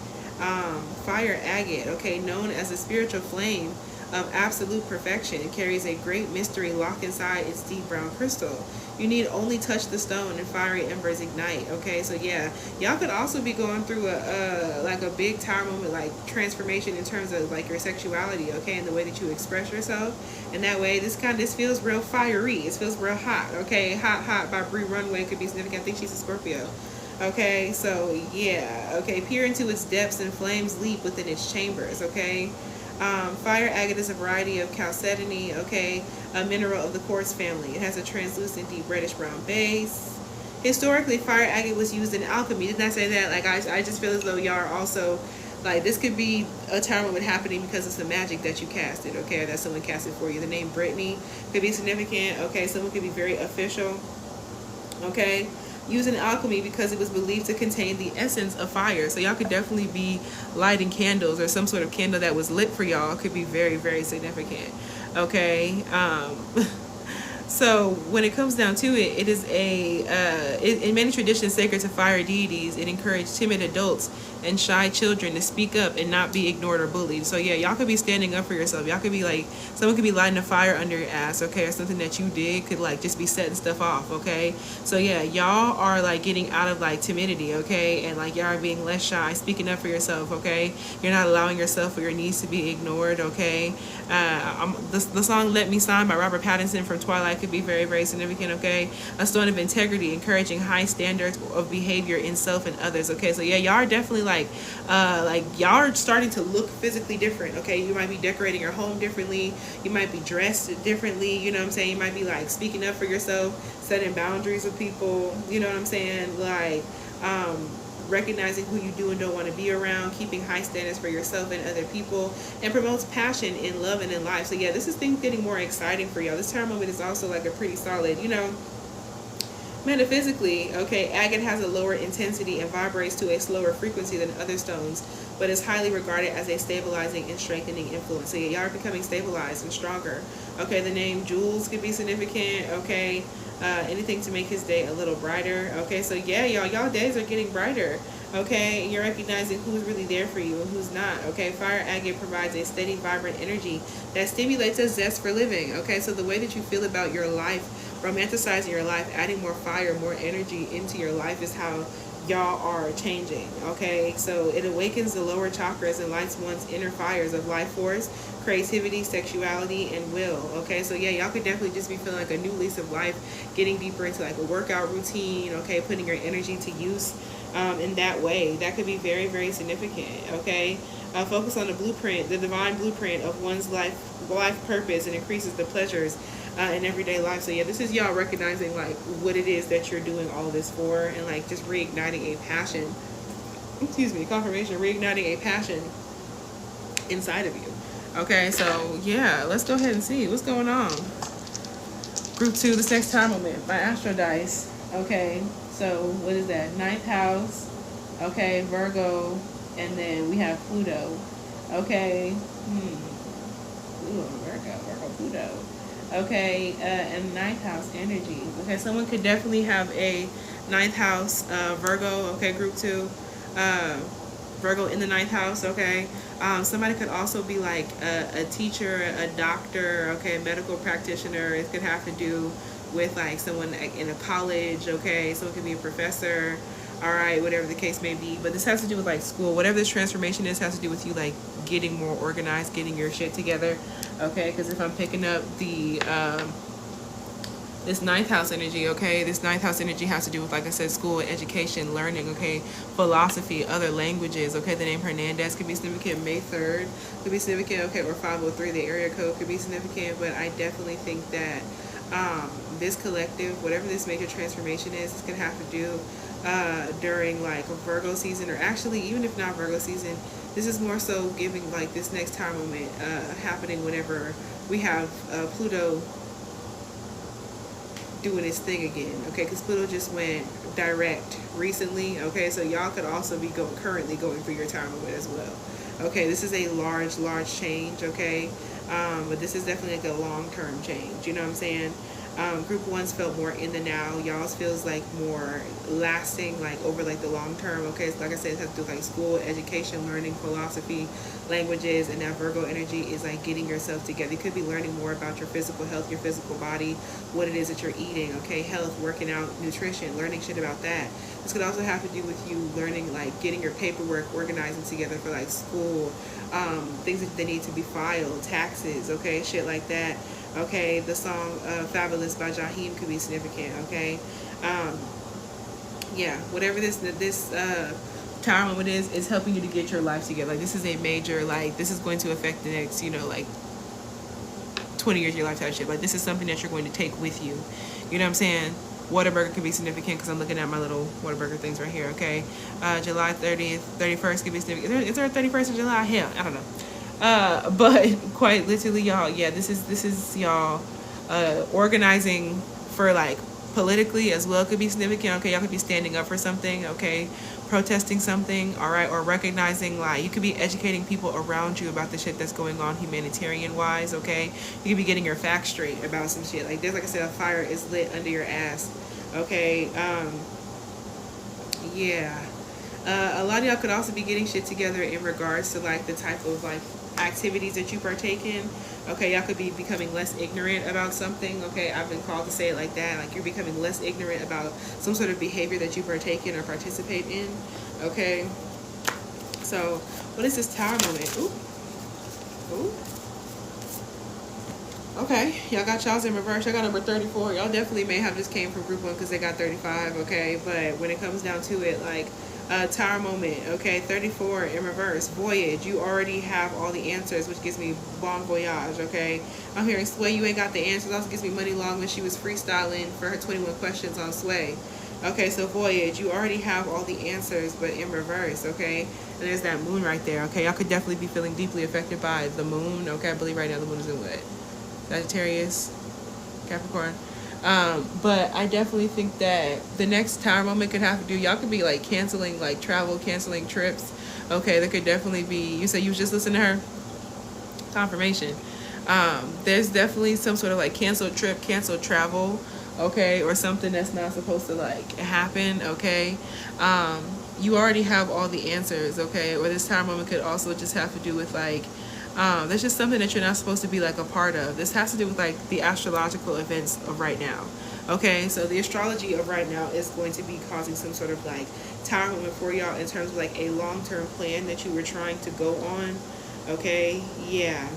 Fire agate, okay, known as a spiritual flame of absolute perfection. It carries a great mystery locked inside its deep brown crystal. You need only touch the stone and fiery embers ignite, okay? So yeah, y'all could also be going through a big tower moment, like transformation in terms of like your sexuality, okay, and the way that you express yourself. And that way, this feels real fiery. It feels real hot, okay? Hot by Bree Runway could be significant. I think she's a Scorpio. Okay, so yeah, okay, peer into its depths and flames leap within its chambers, okay? Fire agate is a variety of chalcedony, okay, a mineral of the quartz family. It has a translucent deep reddish brown base. Historically, fire agate was used in alchemy. Didn't I say that? Like, I just feel as though y'all are also, like, this could be a time moment happening because it's the magic that you casted, okay, or that someone casted for you. The name Brittany could be significant, okay, someone could be very official, okay? Used in alchemy because it was believed to contain the essence of fire. So y'all could definitely be lighting candles, or some sort of candle that was lit for y'all could be very, very significant. Okay. So when it comes down to it, it is in many traditions sacred to fire deities. It encouraged timid adults and shy children to speak up and not be ignored or bullied. So yeah, y'all could be standing up for yourself. Y'all could be like, someone could be lighting a fire under your ass, okay, or something that you did could like just be setting stuff off, okay. So yeah, y'all are like getting out of like timidity, okay, and like y'all are being less shy, speaking up for yourself, okay. You're not allowing yourself or your needs to be ignored, okay. The song "Let Me Sign" by Robert Pattinson from Twilight could be very, very significant, okay. A stone of integrity, encouraging high standards of behavior in self and others, okay. So yeah, y'all are definitely like y'all are starting to look physically different, okay. You might be decorating your home differently. You might be dressed differently, you know what I'm saying. You might be like speaking up for yourself, setting boundaries with people, you know what I'm saying, like recognizing who you do and don't want to be around, keeping high standards for yourself and other people, and promotes passion in love and in life. So yeah, this is things getting more exciting for y'all. This time moment is also like a pretty solid, you know, metaphysically, okay, agate has a lower intensity and vibrates to a slower frequency than other stones, but is highly regarded as a stabilizing and strengthening influence. So yeah, y'all are becoming stabilized and stronger. Okay, the name Jules could be significant, okay. Anything to make his day a little brighter, okay. So yeah, y'all days are getting brighter, okay. And you're recognizing who's really there for you and who's not, okay. Fire agate provides a steady, vibrant energy that stimulates a zest for living, okay. So the way that you feel about your life, romanticizing your life, adding more fire, more energy into your life is how y'all are changing, okay. So it awakens the lower chakras and lights one's inner fires of life force, creativity, sexuality, and will, okay. So yeah, y'all could definitely just be feeling like a new lease of life, getting deeper into like a workout routine, okay, putting your energy to use in that way. That could be very, very significant, okay. Focus on the blueprint, the divine blueprint of one's life purpose, and increases the pleasures in everyday life. So yeah, this is y'all recognizing like what it is that you're doing all this for, and like just reigniting a passion, confirmation, reigniting a passion inside of you, okay. So yeah, let's go ahead and see what's going on. Group 2, the sex time moment by Astro Dice, okay. So what is that? 9th house, okay, Virgo, and then we have Pluto, okay. Virgo, Pluto. Okay, and 9th house energy. Okay, someone could definitely have a 9th house Virgo, okay, group 2, Virgo in the 9th house, okay. Somebody could also be like a teacher, a doctor, okay, a medical practitioner. It could have to do with like someone in a college, okay. Someone could be a professor, all right, whatever the case may be. But this has to do with like school. Whatever this transformation is has to do with you like getting more organized, getting your shit together, okay. Because if I'm picking up the this 9th house energy, okay, this 9th house energy has to do with, like I said, school, education, learning, okay, philosophy, other languages, okay. The name Hernandez could be significant. May 3rd could be significant, okay, or 503, the area code, could be significant. But I definitely think that this collective, whatever this major transformation is, it's gonna have to do during like a Virgo season, or actually even if not Virgo season, this is more so giving like this next time moment happening whenever we have Pluto doing its thing again, okay, because Pluto just went direct recently, okay. So y'all could also be currently going through your time moment as well, okay. This is a large change, okay. But this is definitely like a long-term change, you know what I'm saying. Group 1's felt more in the now. Y'all's feels like more lasting, like over like the long term, okay. So like I said, it has to do with like school, education, learning, philosophy, languages. And that Virgo energy is like getting yourself together. You could be learning more about your physical health, your physical body, what it is that you're eating, okay, health, working out, nutrition, learning shit about that. This could also have to do with you learning, like getting your paperwork organizing together for like school, things that they need to be filed, taxes, okay, shit like that, okay. The song Fabulous by Jaheim could be significant, okay. Yeah, whatever this time moment is helping you to get your life together. Like this is a major, like this is going to affect the next, you know, like 20 years of your life type shit. Like this is something that you're going to take with you, you know what I'm saying. Whataburger could be significant because I'm looking at my little Whataburger things right here, okay. July 30th, 31st could be significant. Is there a 31st of July? Hell, I don't know. But quite literally, y'all, yeah, this is y'all organizing for like politically as well could be significant. Okay, y'all could be standing up for something. Okay, protesting something. All right, or recognizing, like, you could be educating people around you about the shit that's going on humanitarian wise. Okay, you could be getting your facts straight about some shit. Like there's, like I said, a fire is lit under your ass. Okay, yeah. A lot of y'all could also be getting shit together in regards to like the type of like activities that you partake in. Okay, y'all could be becoming less ignorant about something. Okay, I've been called to say it like that. Like you're becoming less ignorant about some sort of behavior that you partake in or participate in. Okay, so what is this Tower moment? Ooh, ooh. Okay, y'all got y'all's in reverse. Y'all got number 34. Y'all definitely may have just came from group 1 because they got 35. Okay, but when it comes down to it, like Tower moment, okay, 34 in reverse. Voyage, you already have all the answers, which gives me bon voyage. Okay, I'm hearing Sway, you ain't got the answers. Also gives me Money Long when she was freestyling for her 21 questions on Sway. Okay, so Voyage, you already have all the answers, but in reverse. Okay, and there's that moon right there. Okay, y'all could definitely be feeling deeply affected by the moon. Okay, I believe right now the moon is in what? Sagittarius, Capricorn. But I definitely think that the next Tower moment could have to do, y'all could be like canceling like travel, canceling trips. Okay, there could definitely be, you said you was just listening to her? Confirmation. There's definitely some sort of like canceled trip, canceled travel, okay, or something that's not supposed to like happen. Okay, you already have all the answers. Okay, or this Tower moment could also just have to do with like there's just something that you're not supposed to be like a part of. This has to do with like the astrological events of right now. Okay, so the astrology of right now is going to be causing some sort of like Tower moment for y'all in terms of like a long-term plan that you were trying to go on. Okay, yeah,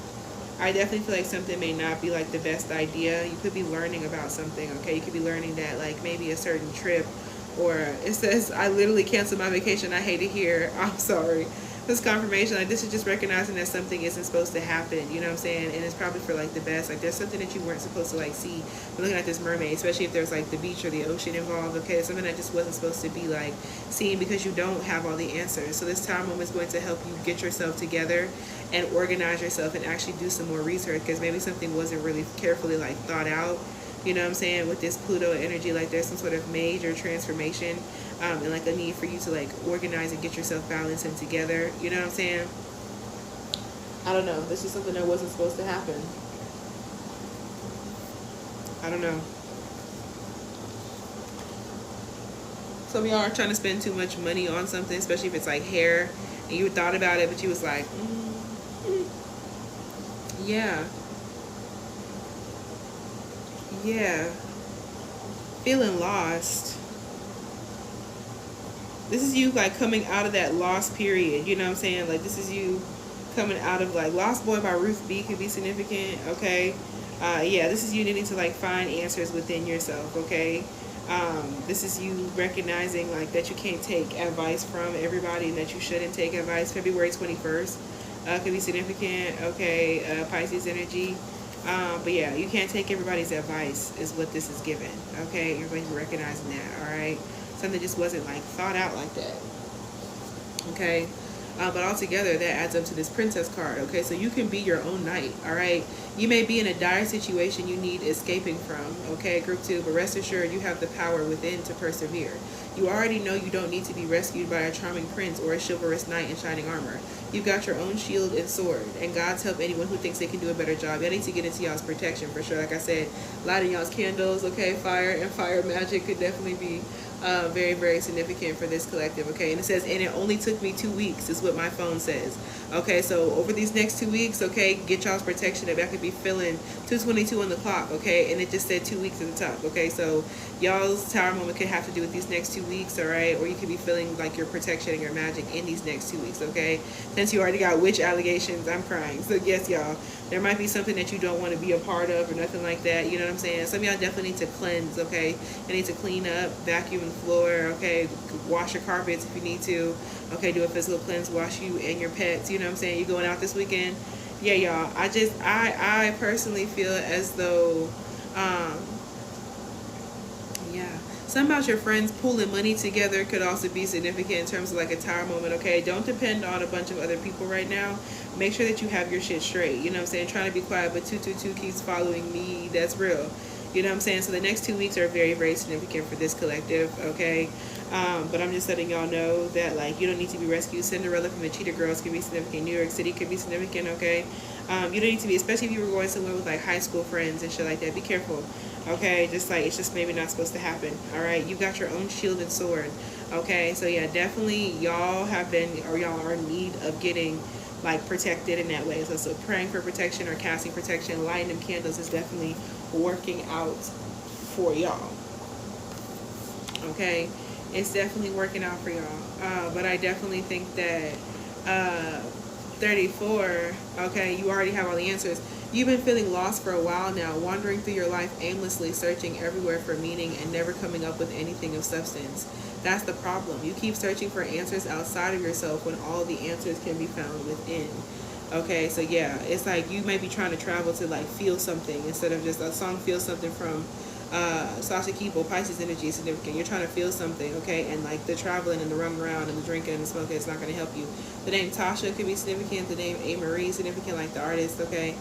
I definitely feel like something may not be like the best idea. You could be learning about something. Okay, you could be learning that like maybe a certain trip, or it says I literally canceled my vacation. I hate to hear. I'm sorry. This confirmation, like this is just recognizing that something isn't supposed to happen, you know what I'm saying? And it's probably for like the best. Like there's something that you weren't supposed to like see when looking at this mermaid, especially if there's like the beach or the ocean involved. Okay, something that just wasn't supposed to be like seen because you don't have all the answers. So this Tower moment is going to help you get yourself together and organize yourself and actually do some more research, because maybe something wasn't really carefully like thought out. You know what I'm saying? With this Pluto energy, like there's some sort of major transformation and like a need for you to like organize and get yourself balanced and together. You know what I'm saying? I don't know. This is something that wasn't supposed to happen. I don't know. Some of y'all are trying to spend too much money on something, especially if it's like hair, and you thought about it, but you was like, yeah. Yeah. Feeling lost. This is you like coming out of that lost period. You know what I'm saying? Like this is you coming out of like Lost Boy by Ruth B could be significant. Okay. Yeah, this is you needing to like find answers within yourself. Okay. This is you recognizing like that you can't take advice from everybody and that you shouldn't take advice. February 21st could be significant. Okay. Pisces energy. But yeah, you can't take everybody's advice is what this is given. Okay, you're going to be recognizing that. All right, something just wasn't like thought out like that. Okay, but altogether that adds up to this Princess card. Okay, so you can be your own knight. All right, you may be in a dire situation you need escaping from. Okay, group 2, but rest assured you have the power within to persevere. You already know you don't need to be rescued by a charming prince or a chivalrous knight in shining armor. You've got your own shield and sword, and God's help anyone who thinks they can do a better job. Y'all need to get into y'all's protection for sure. Like I said, lighting y'all's candles, okay? Fire and fire magic could definitely be very, very significant for this collective, okay? And it says, and it only took me 2 weeks, is what my phone says. Okay, so over these next 2 weeks, okay, get y'all's protection. If I could be feeling 2:22 on the clock, okay? And it just said 2 weeks at the top, okay? So y'all's Tower moment could have to do with these next 2 weeks, all right? Or you could be feeling like your protection and your magic in these next 2 weeks, okay? Since you already got witch allegations, I'm crying. So yes, y'all, there might be something that you don't want to be a part of or nothing like that. You know what I'm saying? Some of y'all definitely need to cleanse, okay? You need to clean up, vacuum the floor, okay? Wash your carpets if you need to, okay? Do a physical cleanse, wash you and your pets. You know what I'm saying? You going out this weekend? Yeah, y'all. I personally feel as though, yeah. Something about your friends pooling money together could also be significant in terms of like a Tower moment, okay? Don't depend on a bunch of other people right now. Make sure that you have your shit straight. You know what I'm saying? Trying to be quiet, but 222 keeps following me. That's real. You know what I'm saying? So the next 2 weeks are very, very significant for this collective, okay? But I'm just letting y'all know that, like, you don't need to be rescued. Cinderella from the Cheetah Girls could be significant. New York City could be significant, okay? You don't need to be, especially if you were going somewhere with, like, high school friends and shit like that. Be careful, okay? Just, like, it's just maybe not supposed to happen, all right? You got your own shield and sword, okay? So, yeah, definitely y'all have been, or y'all are in need of getting, like, protected in that way. So praying for protection or casting protection, lighting them candles is definitely working out for y'all, okay? It's definitely working out for y'all. But I definitely think that 34, okay, you already have all the answers. You've been feeling lost for a while now, wandering through your life aimlessly, searching everywhere for meaning and never coming up with anything of substance. That's the problem. You keep searching for answers outside of yourself when all the answers can be found within. Okay, so yeah, it's like you may be trying to travel to, like, feel something instead of just a song. Feel something from Sasha Keeble. Pisces energy is significant. You're trying to feel something, okay, and like the traveling and the running around and the drinking and the smoking is not going to help you. The name Tasha could be significant. The name A. Marie is significant, like the artist, okay.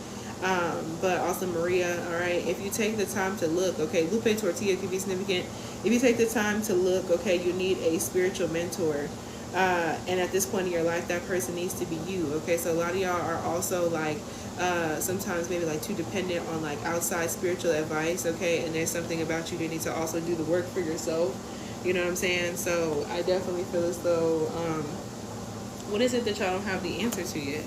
But also Maria, all right. If you take the time to look, okay, Lupe Tortilla could be significant. If you take the time to look, okay, you need a spiritual mentor. And at this point in your life, that person needs to be you, okay? So a lot of y'all are also, like, sometimes maybe, like, too dependent on, like, outside spiritual advice, okay? And there's something about you that need to also do the work for yourself, you know what I'm saying? So I definitely feel as though, what is it that y'all don't have the answer to yet,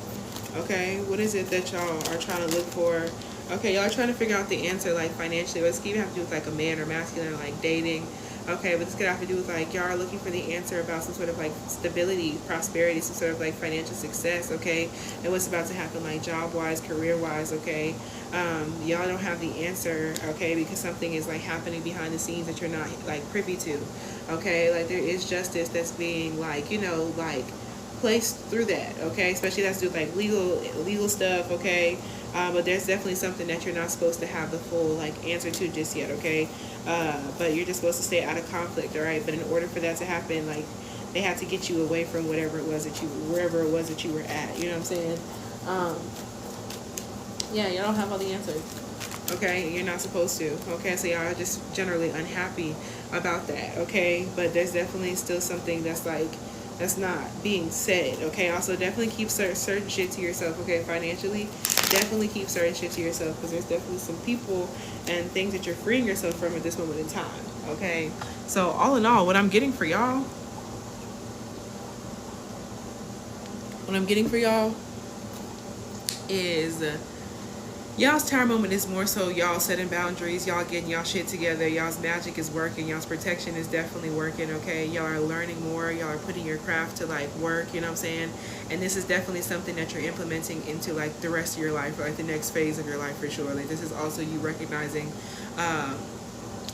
okay? What is it that y'all are trying to look for? Okay, y'all are trying to figure out the answer, like, financially. But it's even have to do with, like, a man or masculine, or, like, dating. Okay, but this could have to do with, like, y'all are looking for the answer about some sort of, like, stability, prosperity, some sort of, like, financial success, okay? And what's about to happen, like, job-wise, career-wise, okay? Y'all don't have the answer, okay? Because something is, like, happening behind the scenes that you're not, like, privy to, okay? Like, there is justice that's being, like, you know, like, placed through that, okay? Especially that's to do with, like, legal stuff, okay? But there's definitely something that you're not supposed to have the full, like, answer to just yet, okay? But you're just supposed to stay out of conflict, all right? But in order for that to happen, like, they have to get you away from wherever it was that you were at, you know what I'm saying? Yeah, you don't have all the answers, okay? You're not supposed to, okay? So y'all are just generally unhappy about that, okay? But there's definitely still something that's, like, that's not being said, okay? Also, definitely keep certain shit to yourself, okay? Financially, definitely keep certain shit to yourself, because there's definitely some people and things that you're freeing yourself from at this moment in time, okay? So all in all, what I'm getting for y'all is y'all's tower moment is more so y'all setting boundaries, y'all getting y'all shit together, y'all's magic is working, y'all's protection is definitely working, okay? Y'all are learning more, y'all are putting your craft to, like, work, you know what I'm saying? And this is definitely something that you're implementing into, like, the rest of your life, or, like, the next phase of your life for sure. Like, this is also you recognizing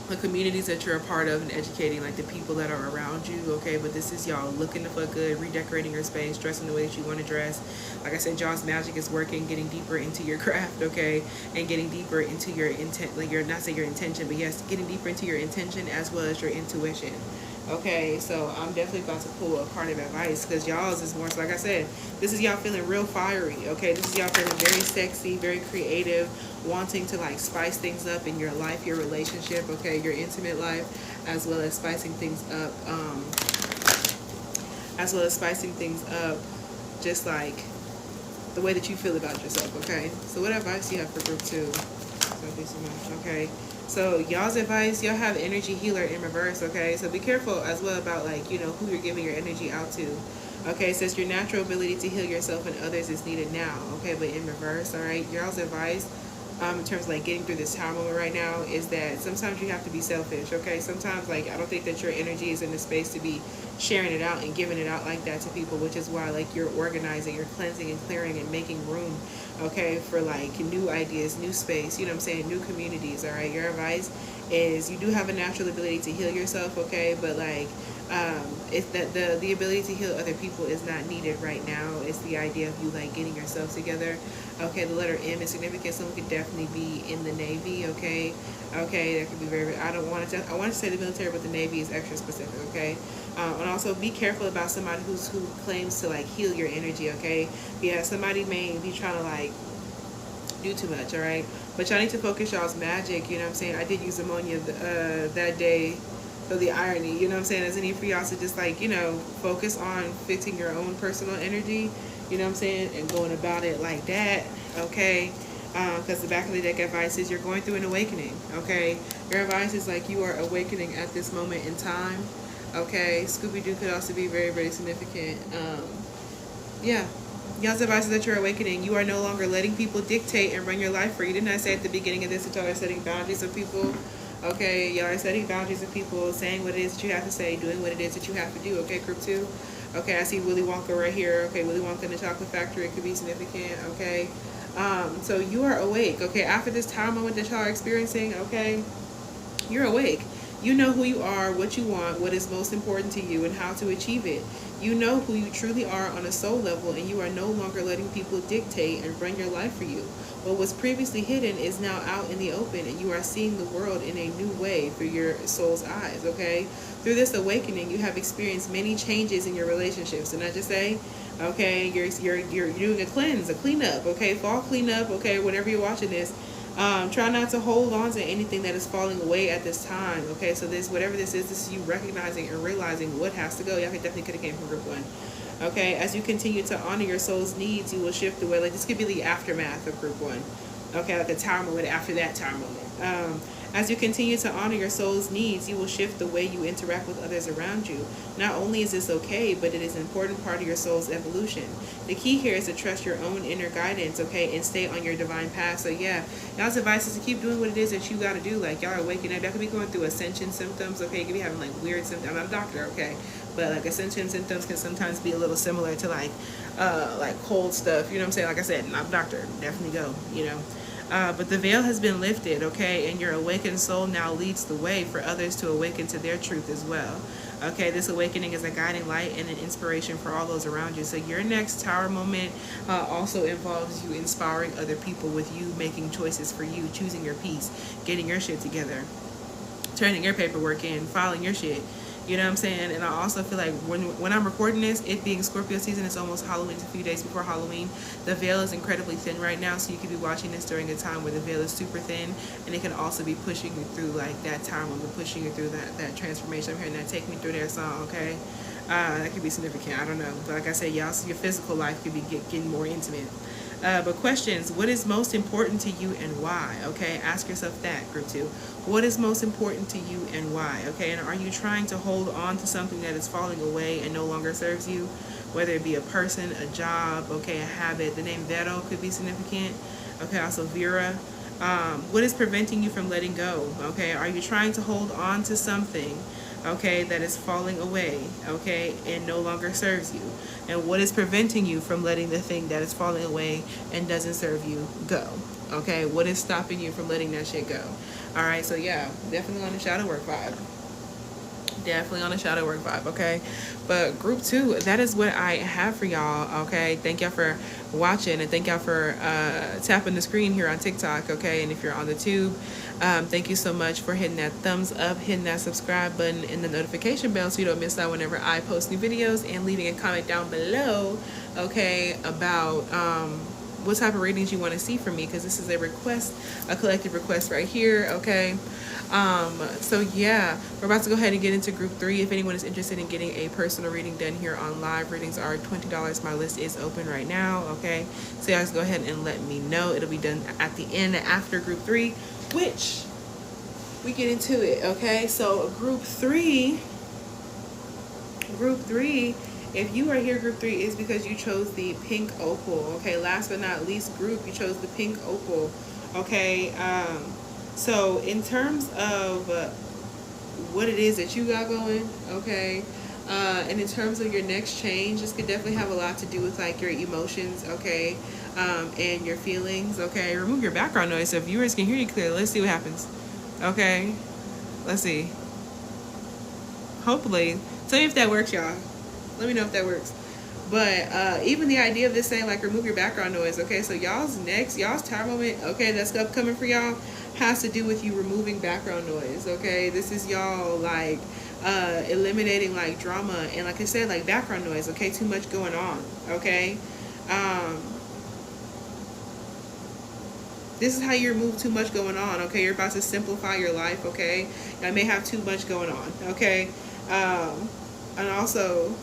the communities that you're a part of and educating, like, the people that are around you, okay? But this is y'all looking to fuck good, redecorating your space, dressing the way that you want to dress. Like I said, y'all's magic is working, getting deeper into your craft, okay? And getting deeper into your intent, like, not say your intention, but yes, getting deeper into your intention as well as your intuition. Okay, so I'm definitely about to pull a card of advice, because y'all's is more so, like I said, this is y'all feeling real fiery, okay? This is y'all feeling very sexy, very creative, wanting to, like, spice things up in your life, your relationship, okay, your intimate life, as well as spicing things up, just like the way that you feel about yourself, okay? So what advice do you have for group 2? Thank you so much, okay? So y'all's advice, y'all have energy healer in reverse, okay? So be careful as well about, like, you know, who you're giving your energy out to. Okay, it says your natural ability to heal yourself and others is needed now, okay? But in reverse, all right? Y'all's advice, in terms of, like, getting through this time moment right now, is that sometimes you have to be selfish, okay? Sometimes, like, I don't think that your energy is in the space to be sharing it out and giving it out like that to people, which is why, like, you're organizing, you're cleansing and clearing and making room, okay, for, like, new ideas, new space, you know what I'm saying, new communities, all right? Your advice is you do have a natural ability to heal yourself, okay? But, like, it's that the ability to heal other people is not needed right now. It's the idea of you, like, getting yourself together. Okay, the letter M is significant. Someone could definitely be in the Navy, okay? Okay, that could be very, I want to say the military, but the Navy is extra specific, okay? And also be careful about somebody who claims to, like, heal your energy, okay? Yeah, somebody may be trying to, like, do too much, all right? But y'all need to focus y'all's magic, you know what I'm saying? I did use ammonia that day. So the irony, you know what I'm saying? There's a need for y'all to just like, you know, focus on fixing your own personal energy, you know what I'm saying? And going about it like that, okay? Because the back of the deck advice is you're going through an awakening, okay? Your advice is like you are awakening at this moment in time, okay? Scooby-Doo could also be very, very significant. Yeah. Y'all's advice is that you're awakening. You are no longer letting people dictate and run your life for you. Didn't I say at the beginning of this that y'all are setting boundaries of people? Okay, y'all are setting boundaries of people, saying what it is that you have to say, doing what it is that you have to do. Okay, group 2. Okay, I see Willy Wonka right here. Okay, Willy Wonka in the Chocolate Factory. It could be significant. Okay, so you are awake. Okay, after this time moment that y'all are experiencing, okay, you're awake. You know who you are, what you want, what is most important to you, and how to achieve it. You know who you truly are on a soul level, and you are no longer letting people dictate and run your life for you. What was previously hidden is now out in the open, and you are seeing the world in a new way through your soul's eyes, okay? Through this awakening, you have experienced many changes in your relationships. Didn't I just say? Okay, you're doing a cleanse, a cleanup, okay? Fall cleanup, okay? Whenever you're watching this, try not to hold on to anything that is falling away at this time, okay? So this, whatever this is you recognizing and realizing what has to go. Y'all definitely could have came from group 1. Okay, as you continue to honor your soul's needs, you will shift away. Like this could be the aftermath of group 1. Okay, like the tower moment after that tower moment. As you continue to honor your soul's needs, you will shift the way you interact with others around you. Not only is this okay, but it is an important part of your soul's evolution. The key here is to trust your own inner guidance, okay, and stay on your divine path. So yeah, y'all's advice is to keep doing what it is that you got to do. Like y'all are waking up. Y'all could be going through ascension symptoms, okay? You could be having like weird symptoms. I'm not a doctor, okay? But like ascension symptoms can sometimes be a little similar to like cold stuff. You know what I'm saying? Like I said, not a doctor. Definitely go, you know. But the veil has been lifted, okay, and your awakened soul now leads the way for others to awaken to their truth as well. Okay, this awakening is a guiding light and an inspiration for all those around you. So your next tower moment also involves you inspiring other people with you making choices for you, choosing your peace, getting your shit together, turning your paperwork in, filing your shit. You know what I'm saying? And I also feel like when I'm recording this, it being Scorpio season, it's almost Halloween. It's a few days before Halloween. The veil is incredibly thin right now, so you could be watching this during a time where the veil is super thin, and it can also be pushing you through like that time when we're pushing you through that transformation. I'm hearing that Take Me Through Their song, okay? That could be significant. I don't know. But like I said, y'all, so your physical life could be getting more intimate. But questions, what is most important to you and why? Okay, ask yourself that, group 2. What is most important to you and why? Okay, and are you trying to hold on to something that is falling away and no longer serves you? Whether it be a person, a job, okay, a habit. The name Vero could be significant. Okay, also Vera. What is preventing you from letting go? Okay, are you trying to hold on to something, okay, that is falling away, okay, and no longer serves you? And what is preventing you from letting the thing that is falling away and doesn't serve you go? Okay, what is stopping you from letting that shit go? All right, so yeah, definitely on the shadow work vibe. Definitely on the shadow work vibe, okay? But group 2, that is what I have for y'all, okay? Thank y'all for watching, and thank y'all for tapping the screen here on TikTok, okay? And if you're on the tube, thank you so much for hitting that thumbs up, hitting that subscribe button, and the notification bell so you don't miss out whenever I post new videos, and leaving a comment down below, okay, about what type of readings you want to see from me, because this is a request, a collective request right here, okay? So yeah, we're about to go ahead and get into group 3. If anyone is interested in getting a personal reading done here on live, readings are $20. My list is open right now, okay? So you guys go ahead and let me know. It'll be done at the end after group 3, which we get into it, okay? So group 3, if you are here, group 3, is because you chose the pink opal, okay? Last but not least, group, you chose the pink opal, okay? So in terms of what it is that you got going, okay, and in terms of your next change, this could definitely have a lot to do with like your emotions, okay, and your feelings, okay? Remove your background noise so viewers can hear you clearly. Let's see what happens, okay? Let's see. Hopefully, tell me if that works, y'all. Let me know if that works. But even the idea of this saying like remove your background noise, okay? So y'all's tower moment, okay, that's upcoming for y'all, has to do with you removing background noise, okay? This is y'all like eliminating like drama and, like I said, like background noise, okay? Too much going on, okay? This is how you remove too much going on, okay? You're about to simplify your life, okay? I may have too much going on, okay? And also,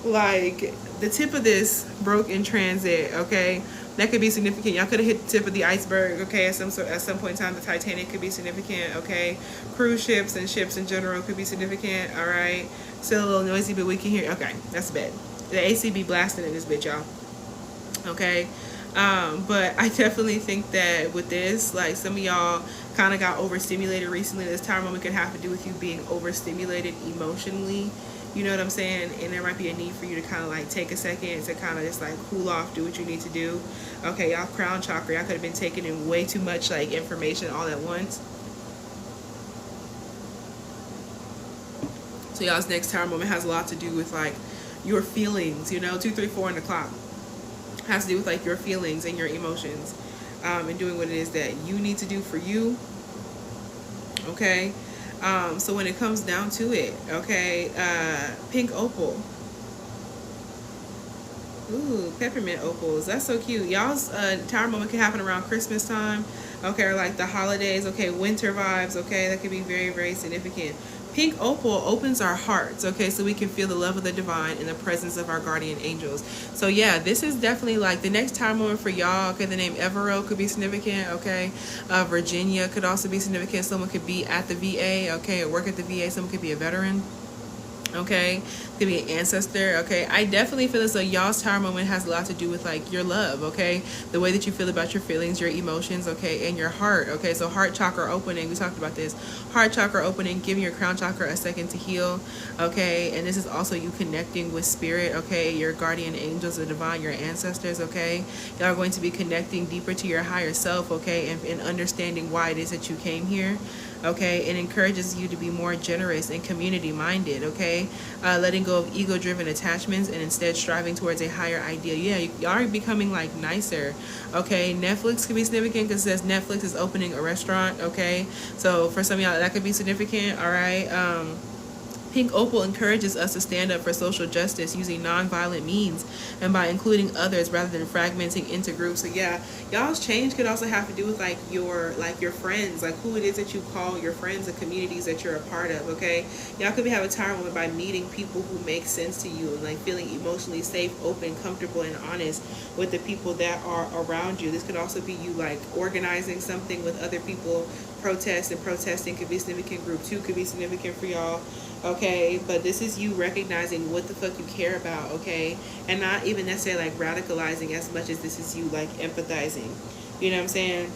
like, the tip of this broke in transit, okay? That could be significant. Y'all could have hit the tip of the iceberg, okay? At some point in time, the Titanic could be significant, okay? Cruise ships and ships in general could be significant, all right? Still a little noisy, but we can hear. Okay, that's bad. The AC be blasting in this bitch, y'all. Okay, but I definitely think that with this, like, some of y'all kind of got overstimulated recently. This time moment could have to do with you being overstimulated emotionally. You know what I'm saying? And there might be a need for you to kind of like take a second to kind of just like cool off, do what you need to do. Okay, y'all crown chakra, y'all could have been taking in way too much like information all at once. So y'all's next tower moment has a lot to do with like your feelings, you know, 2, 3, 4 in the clock. Has to do with like your feelings and your emotions, and doing what it is that you need to do for you. Okay, so when it comes down to it, okay, pink opal. Ooh, peppermint opals. That's so cute. Y'all's tower moment can happen around Christmas time, okay, or like the holidays, okay, winter vibes, okay, that could be very, very significant. Pink opal opens our hearts, okay, so we can feel the love of the divine in the presence of our guardian angels. So yeah, this is definitely like the next time moment for y'all. Okay, the name Evero could be significant, okay. Virginia could also be significant. Someone could be at the VA, okay, or work at the VA. Someone could be a veteran. Okay, could be an ancestor. Okay, I definitely feel as though y'all's tower moment has a lot to do with like your love, okay, the way that you feel about your feelings, your emotions, okay, and your heart. Okay, so heart chakra opening, we talked about this. Heart chakra opening, giving your crown chakra a second to heal. Okay, and this is also you connecting with spirit, okay, your guardian angels, the divine, your ancestors. Okay, y'all are going to be connecting deeper to your higher self, okay, and understanding why it is that you came here. Okay, it encourages you to be more generous and community minded. Okay, letting go of ego driven attachments and instead striving towards a higher ideal. Yeah, you are becoming like nicer. Okay, Netflix could be significant because it says Netflix is opening a restaurant. Okay, so for some of y'all that could be significant. All right. Pink opal encourages us to stand up for social justice using non-violent means and by including others rather than fragmenting into groups. So yeah, y'all's change could also have to do with like your friends, like who it is that you call your friends, the communities that you're a part of. Okay, y'all could be having a time moment by meeting people who make sense to you and like feeling emotionally safe, open, comfortable, and honest with the people that are around you. This could also be you like organizing something with other people. Protesting could be a significant. Group 2 could be significant for y'all. Okay, but this is you recognizing what the fuck you care about, okay, and not even necessarily like radicalizing as much as this is you like empathizing. You know what I'm saying?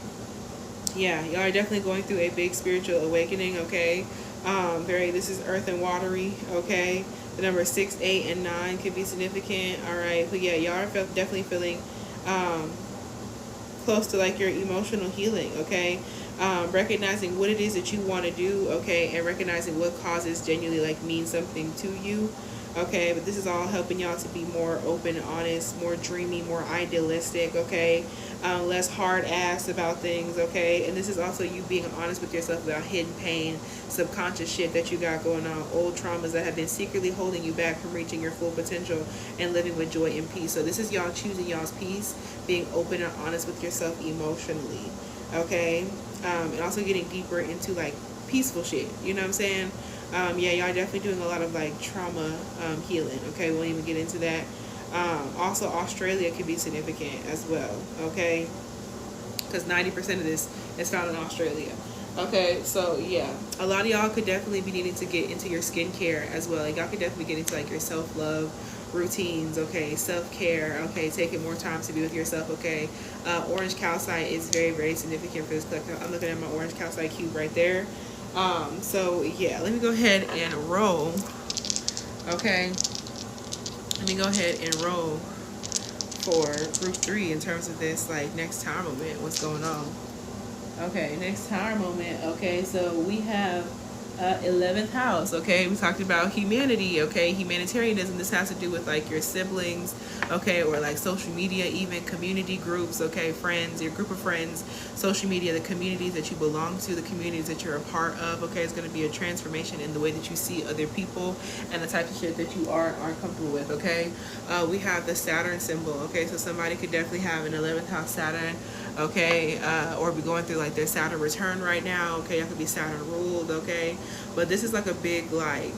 Yeah, y'all are definitely going through a big spiritual awakening. Okay, this is earth and watery. Okay, the number 6, 8, and 9 could be significant. All right, but yeah, y'all are definitely feeling close to like your emotional healing. Okay, recognizing what it is that you want to do, okay, and recognizing what causes genuinely like mean something to you. Okay, but this is all helping y'all to be more open, honest, more dreamy, more idealistic. Okay, less hard ass about things. Okay, and this is also you being honest with yourself about hidden pain, subconscious shit that you got going on, old traumas that have been secretly holding you back from reaching your full potential and living with joy and peace. So this is y'all choosing y'all's peace, being open and honest with yourself emotionally. Okay, and also getting deeper into like peaceful shit. You know what I'm saying? Yeah, y'all definitely doing a lot of like trauma healing. Okay, we won't even get into that. Also, Australia could be significant as well. Okay, because 90% of this is found in Australia. Okay, so yeah, a lot of y'all could definitely be needing to get into your skincare as well. Like y'all could definitely get into like your self-love routines, okay, self-care, okay, taking more time to be with yourself. Okay, orange calcite is very, very significant for this collective. I'm looking at my orange calcite cube right there. So yeah, let me go ahead and roll. Okay, let me go ahead and roll for group 3 in terms of this like next tower moment. What's going on? Okay, next tower moment. Okay, so we have 11th house. Okay, we talked about humanity. Okay, humanitarianism. This has to do with like your siblings. Okay, or like social media, even community groups. Okay, friends, your group of friends, social media, the communities that you belong to, the communities that you're a part of. Okay, it's going to be a transformation in the way that you see other people and the type of shit that you aren't comfortable with. Okay, we have the Saturn symbol. Okay, so somebody could definitely have an 11th house Saturn. Okay, or be going through like their Saturn return right now. Okay, y'all could be Saturn ruled. Okay, but this is like a big like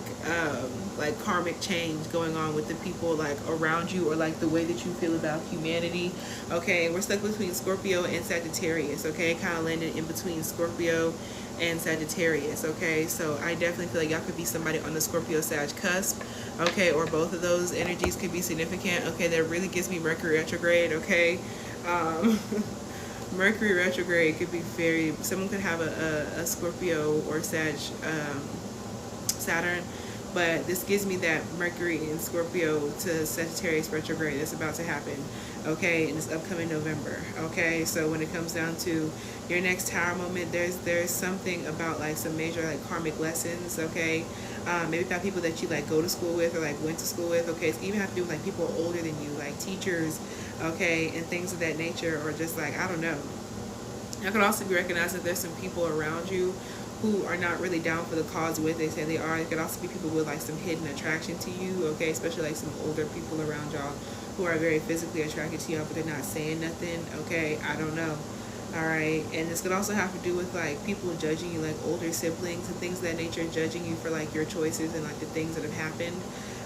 karmic change going on with the people like around you, or like the way that you feel about humanity. Okay, we're stuck between Scorpio and Sagittarius. Okay, kind of landed in between Scorpio and Sagittarius. Okay, so I definitely feel like y'all could be somebody on the Scorpio Sag cusp. Okay, or both of those energies could be significant. Okay, that really gives me Mercury retrograde. Okay, Mercury retrograde could be very, someone could have a Scorpio or Sag Saturn, but this gives me that Mercury in Scorpio to Sagittarius retrograde that's about to happen, okay, in this upcoming November. Okay, so when it comes down to your next tower moment, there's something about like some major like karmic lessons. Okay, maybe about people that you like go to school with or like went to school with. Okay, so even have to do with like people older than you, like teachers. Okay, and things of that nature, or just like, I don't know. I could also be recognized that there's some people around you who are not really down for the cause with they say they are. It could also be people with like some hidden attraction to you. Okay, especially like some older people around y'all who are very physically attracted to y'all, but they're not saying nothing. Okay, I don't know. All right, and this could also have to do with like people judging you, like older siblings and things of that nature, judging you for like your choices and like the things that have happened.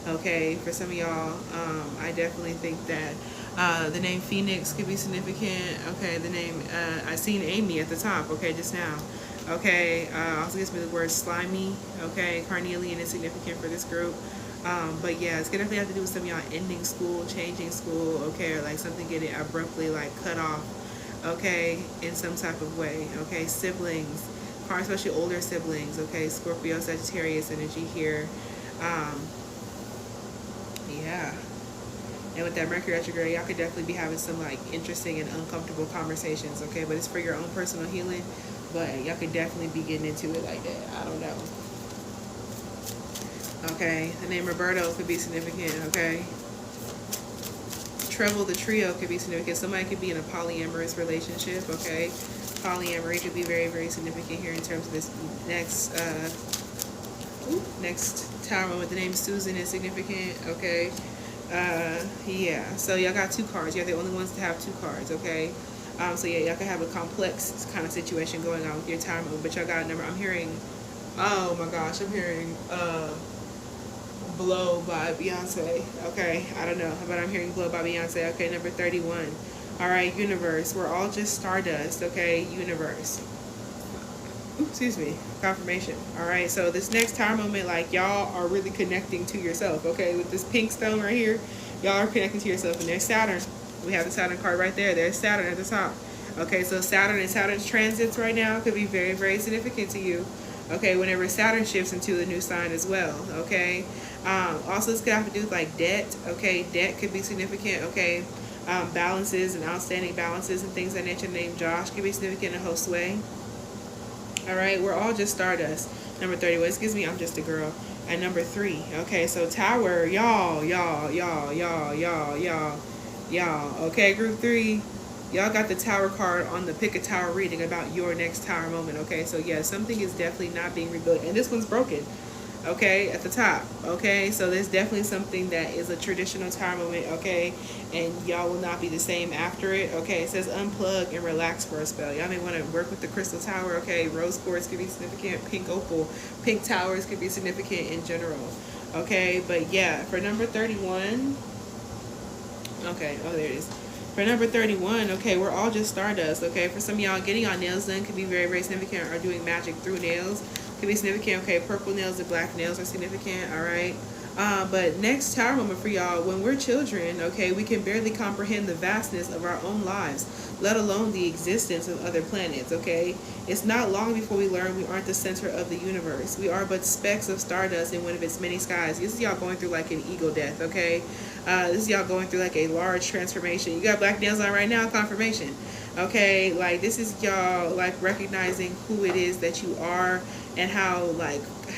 Okay, for some of y'all, I definitely think that the name Phoenix could be significant. Okay, the name, I seen Amy at the top, okay, just now. Okay, also gives me the word slimy. Okay, carnelian is significant for this group. But yeah, it's gonna definitely have to do with some of y'all ending school, changing school, okay, or like something getting abruptly like cut off, okay, in some type of way. Okay, siblings, especially older siblings. Okay, Scorpio, Sagittarius energy here. Yeah. And with that Mercury retrograde, y'all could definitely be having some like interesting and uncomfortable conversations. Okay, but it's for your own personal healing. But y'all could definitely be getting into it like that. I don't know. Okay, the name Roberto could be significant. Okay, Treble the trio could be significant. Somebody could be in a polyamorous relationship. Okay, polyamory could be very, very significant here in terms of this next tower moment. The name Susan is significant. Okay, yeah. So y'all got two cards. You're the only ones to have two cards. Okay. So yeah, y'all can have a complex kind of situation going on with your tower moment, but y'all got a number. I'm hearing, oh my gosh, I'm hearing Blow by Beyonce. Okay, I don't know, but I'm hearing Blow by Beyonce. Okay, number 31. All right, universe. We're all just stardust. Okay, universe. Oops, excuse me. Confirmation. All right, so this next tower moment, like y'all are really connecting to yourself. Okay, with this pink stone right here, y'all are connecting to yourself, and there's Saturn. We have the Saturn card right there. There's Saturn at the top. Okay, so Saturn and Saturn's transits right now could be very, very significant to you. Okay, whenever Saturn shifts into a new sign as well. Okay, also this could have to do with like debt. Okay, debt could be significant. Okay, balances and outstanding balances and things of that nature. Named Josh could be significant in Josue. All right, we're all just stardust. Number 31. Excuse me, I'm just a girl. And number 3. Okay, so Tower, y'all. Okay, group 3. Y'all got the Tower card on the Pick a Tower reading about your next Tower moment. Okay, so yeah, something is definitely not being rebuilt, and this one's broken. Okay, at the top. Okay, so there's definitely something that is a traditional Tower moment. Okay, and y'all will not be the same after it. Okay, it says unplug and relax for a spell. Y'all may want to work with the Crystal Tower. Okay, rose quartz could be significant. Pink opal, pink towers could be significant in general. Okay, but yeah, for number 31. Okay, oh there it is. For number 31, okay, we're all just stardust. Okay, for some of y'all, getting your nails done could be very, very significant, or doing magic through nails could be significant. Okay, purple nails and black nails are significant. All right, but next tower moment for y'all, when we're children, okay, we can barely comprehend the vastness of our own lives, let alone the existence of other planets. Okay, it's not long before we learn we aren't the center of the universe. We are but specks of stardust in one of its many skies. This is y'all going through like an ego death. Okay, this is y'all going through like a large transformation. You got black nails on right now, confirmation. Okay, like this is y'all like recognizing who it is that you are, and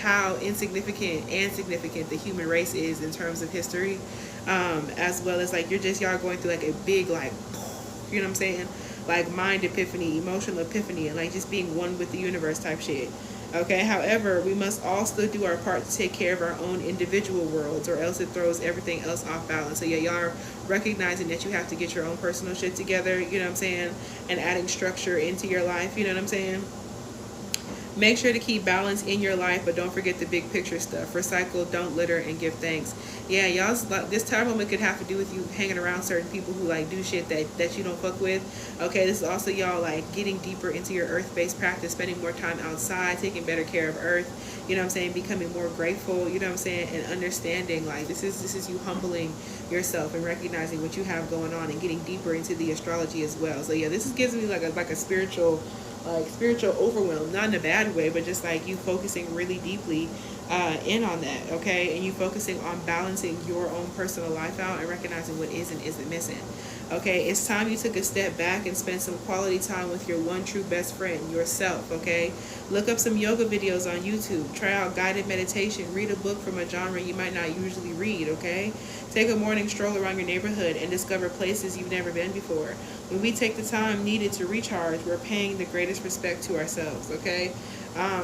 how insignificant and significant the human race is in terms of history, as well as like y'all going through like a big like, you know what I'm saying, like mind epiphany, emotional epiphany, and like just being one with the universe type shit. Okay, however, we must all still do our part to take care of our own individual worlds, or else it throws everything else off balance. So yeah, y'all are recognizing that you have to get your own personal shit together, you know what I'm saying, and adding structure into your life, you know what I'm saying. Make sure to keep balance in your life, but don't forget the big picture stuff. Recycle, don't litter, and give thanks. Yeah, y'all, this time moment could have to do with you hanging around certain people who like do shit that you don't fuck with. Okay, this is also y'all like getting deeper into your earth-based practice, spending more time outside, taking better care of earth, you know what I'm saying, becoming more grateful, you know what I'm saying, and understanding like this is you humbling yourself and recognizing what you have going on and getting deeper into the astrology as well. So yeah, this is gives me like a spiritual overwhelm, not in a bad way, but just like you focusing really deeply in on that, okay, and you focusing on balancing your own personal life out and recognizing what is and isn't missing. Okay, it's time you took a step back and spent some quality time with your one true best friend, yourself. Okay, look up some yoga videos on YouTube, try out guided meditation, read a book from a genre you might not usually read. Okay, take a morning stroll around your neighborhood and discover places you've never been before. When we take the time needed to recharge, we're paying the greatest respect to ourselves. Okay,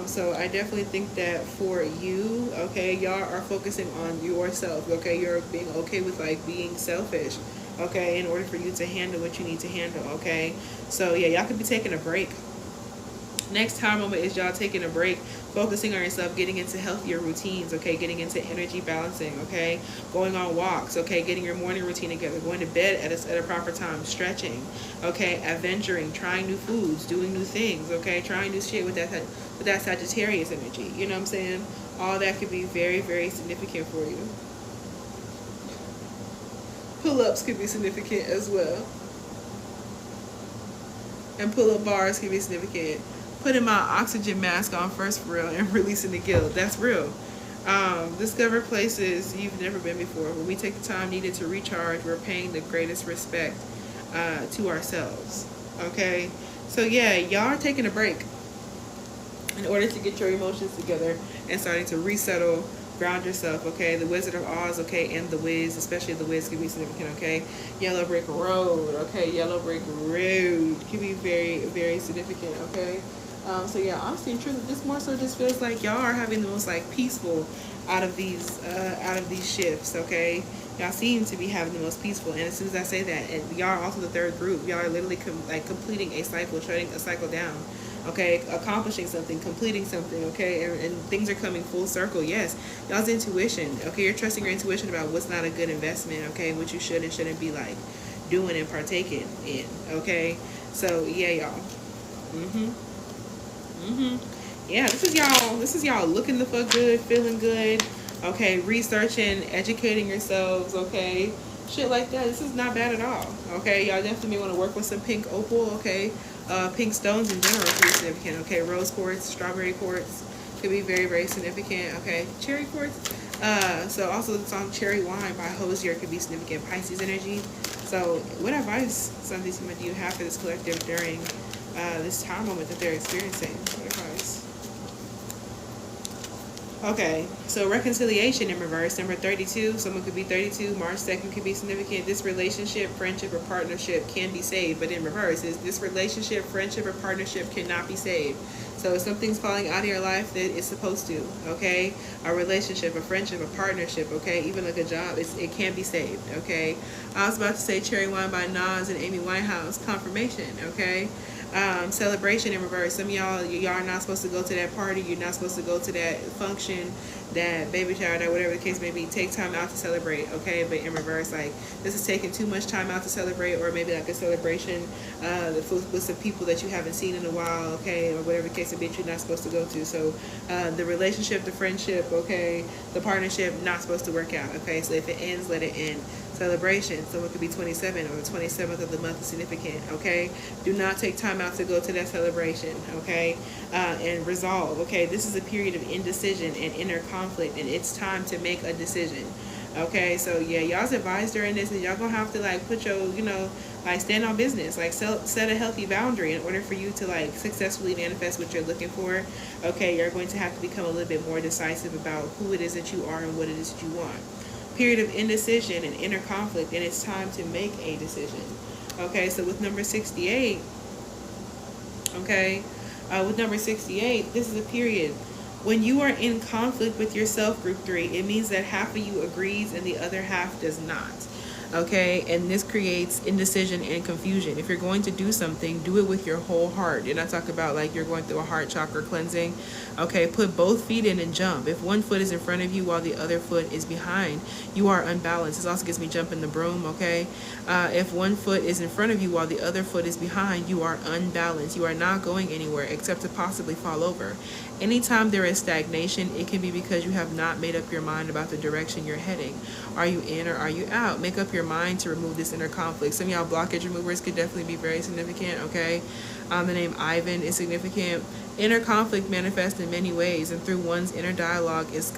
so I definitely think that for you, okay, y'all are focusing on yourself. Okay, you're being okay with like being selfish, okay, in order for you to handle what you need to handle. Okay, so yeah, y'all could be taking a break. Next time moment is y'all taking a break, focusing on yourself, getting into healthier routines, okay, getting into energy balancing, okay, going on walks, okay, getting your morning routine together, going to bed at a proper time, stretching, okay, adventuring, trying new foods, doing new things, okay, trying new shit with that Sagittarius energy, you know what I'm saying? All that could be very, very significant for you. Pull-ups could be significant as well. And pull-up bars could be significant. Putting my oxygen mask on first for real and releasing the guilt. That's real. Discover places you've never been before. When we take the time needed to recharge, we're paying the greatest respect to ourselves. Okay? So yeah, y'all are taking a break in order to get your emotions together and starting to resettle, ground yourself, okay? The Wizard of Oz, okay, and the Wiz, especially the Wiz, can be significant, okay? Yellow Brick Road, okay? Yellow Brick Road can be very, very significant, okay? So yeah, honestly and truly, this more so just feels like y'all are having the most like peaceful out of these shifts, okay? Y'all seem to be having the most peaceful, and as soon as I say that, and y'all are also the third group, y'all are literally completing a cycle, shutting a cycle down, okay, accomplishing something, completing something, okay, and things are coming full circle. Yes, y'all's intuition, okay, you're trusting your intuition about what's not a good investment, okay, what you should and shouldn't be like doing and partaking in, okay? So yeah, y'all. Yeah, this is y'all looking the fuck good, feeling good, okay, researching, educating yourselves, okay, shit like that. This is not bad at all, okay? Y'all definitely may want to work with some pink opal, okay? Pink stones in general could be significant, okay? Rose quartz, strawberry quartz could be very, very significant, okay? Cherry quartz. So also the song Cherry Wine by Hosier could be significant. Pisces energy. So what advice, Sun, do you have for this collective during this time moment that they're experiencing? What advice? Okay, so reconciliation in reverse, number 32. Someone could be 32. March 2nd could be significant. This relationship, friendship, or partnership can be saved, but in reverse, is this relationship, friendship, or partnership cannot be saved. So if something's falling out of your life that it's supposed to, okay? A relationship, a friendship, a partnership, okay? Even like a job, it can be saved, okay? I was about to say Cherry Wine by Nas and Amy Winehouse, confirmation, okay? Celebration in reverse. Some of y'all are not supposed to go to that party. You're not supposed to go to that function, that baby shower, that whatever the case may be. Take time out to celebrate, okay? But in reverse, like this is taking too much time out to celebrate, or maybe like a celebration with some people that you haven't seen in a while, okay? Or whatever the case may be, you're not supposed to go to. So the relationship, the friendship, okay, the partnership, not supposed to work out, okay? So if it ends, let it end. Celebration, so it could be 27 or the 27th of the month is significant, okay? Do not take time out to go to that celebration, okay? And resolve, okay? This is a period of indecision and inner conflict, and it's time to make a decision, okay? So yeah, y'all's advice during this is y'all gonna have to like put your, Like, stand on business. Like, set a healthy boundary in order for you to, like, successfully manifest what you're looking for. Okay, you're going to have to become a little bit more decisive about who it is that you are and what it is that you want. Period of indecision and inner conflict, and it's time to make a decision. Okay, so with number 68, okay, with number 68, this is a period. When you are in conflict with yourself, group 3, it means that half of you agrees and the other half does not. Okay, and this creates indecision and confusion. If you're going to do something, do it with your whole heart. And I talk about like you're going through a heart chakra cleansing. Okay, put both feet in and jump. If one foot is in front of you while the other foot is behind, you are unbalanced. This also gets me jumping the broom. Okay, if one foot is in front of you while the other foot is behind, you are unbalanced. You are not going anywhere except to possibly fall over. Anytime there is stagnation, it can be because you have not made up your mind about the direction you're heading. Are you in or are you out? Make up your mind to remove this inner conflict. Some of y'all blockage removers could definitely be very significant, okay? The name Ivan is significant. Inner conflict manifests in many ways, and through one's inner dialogue is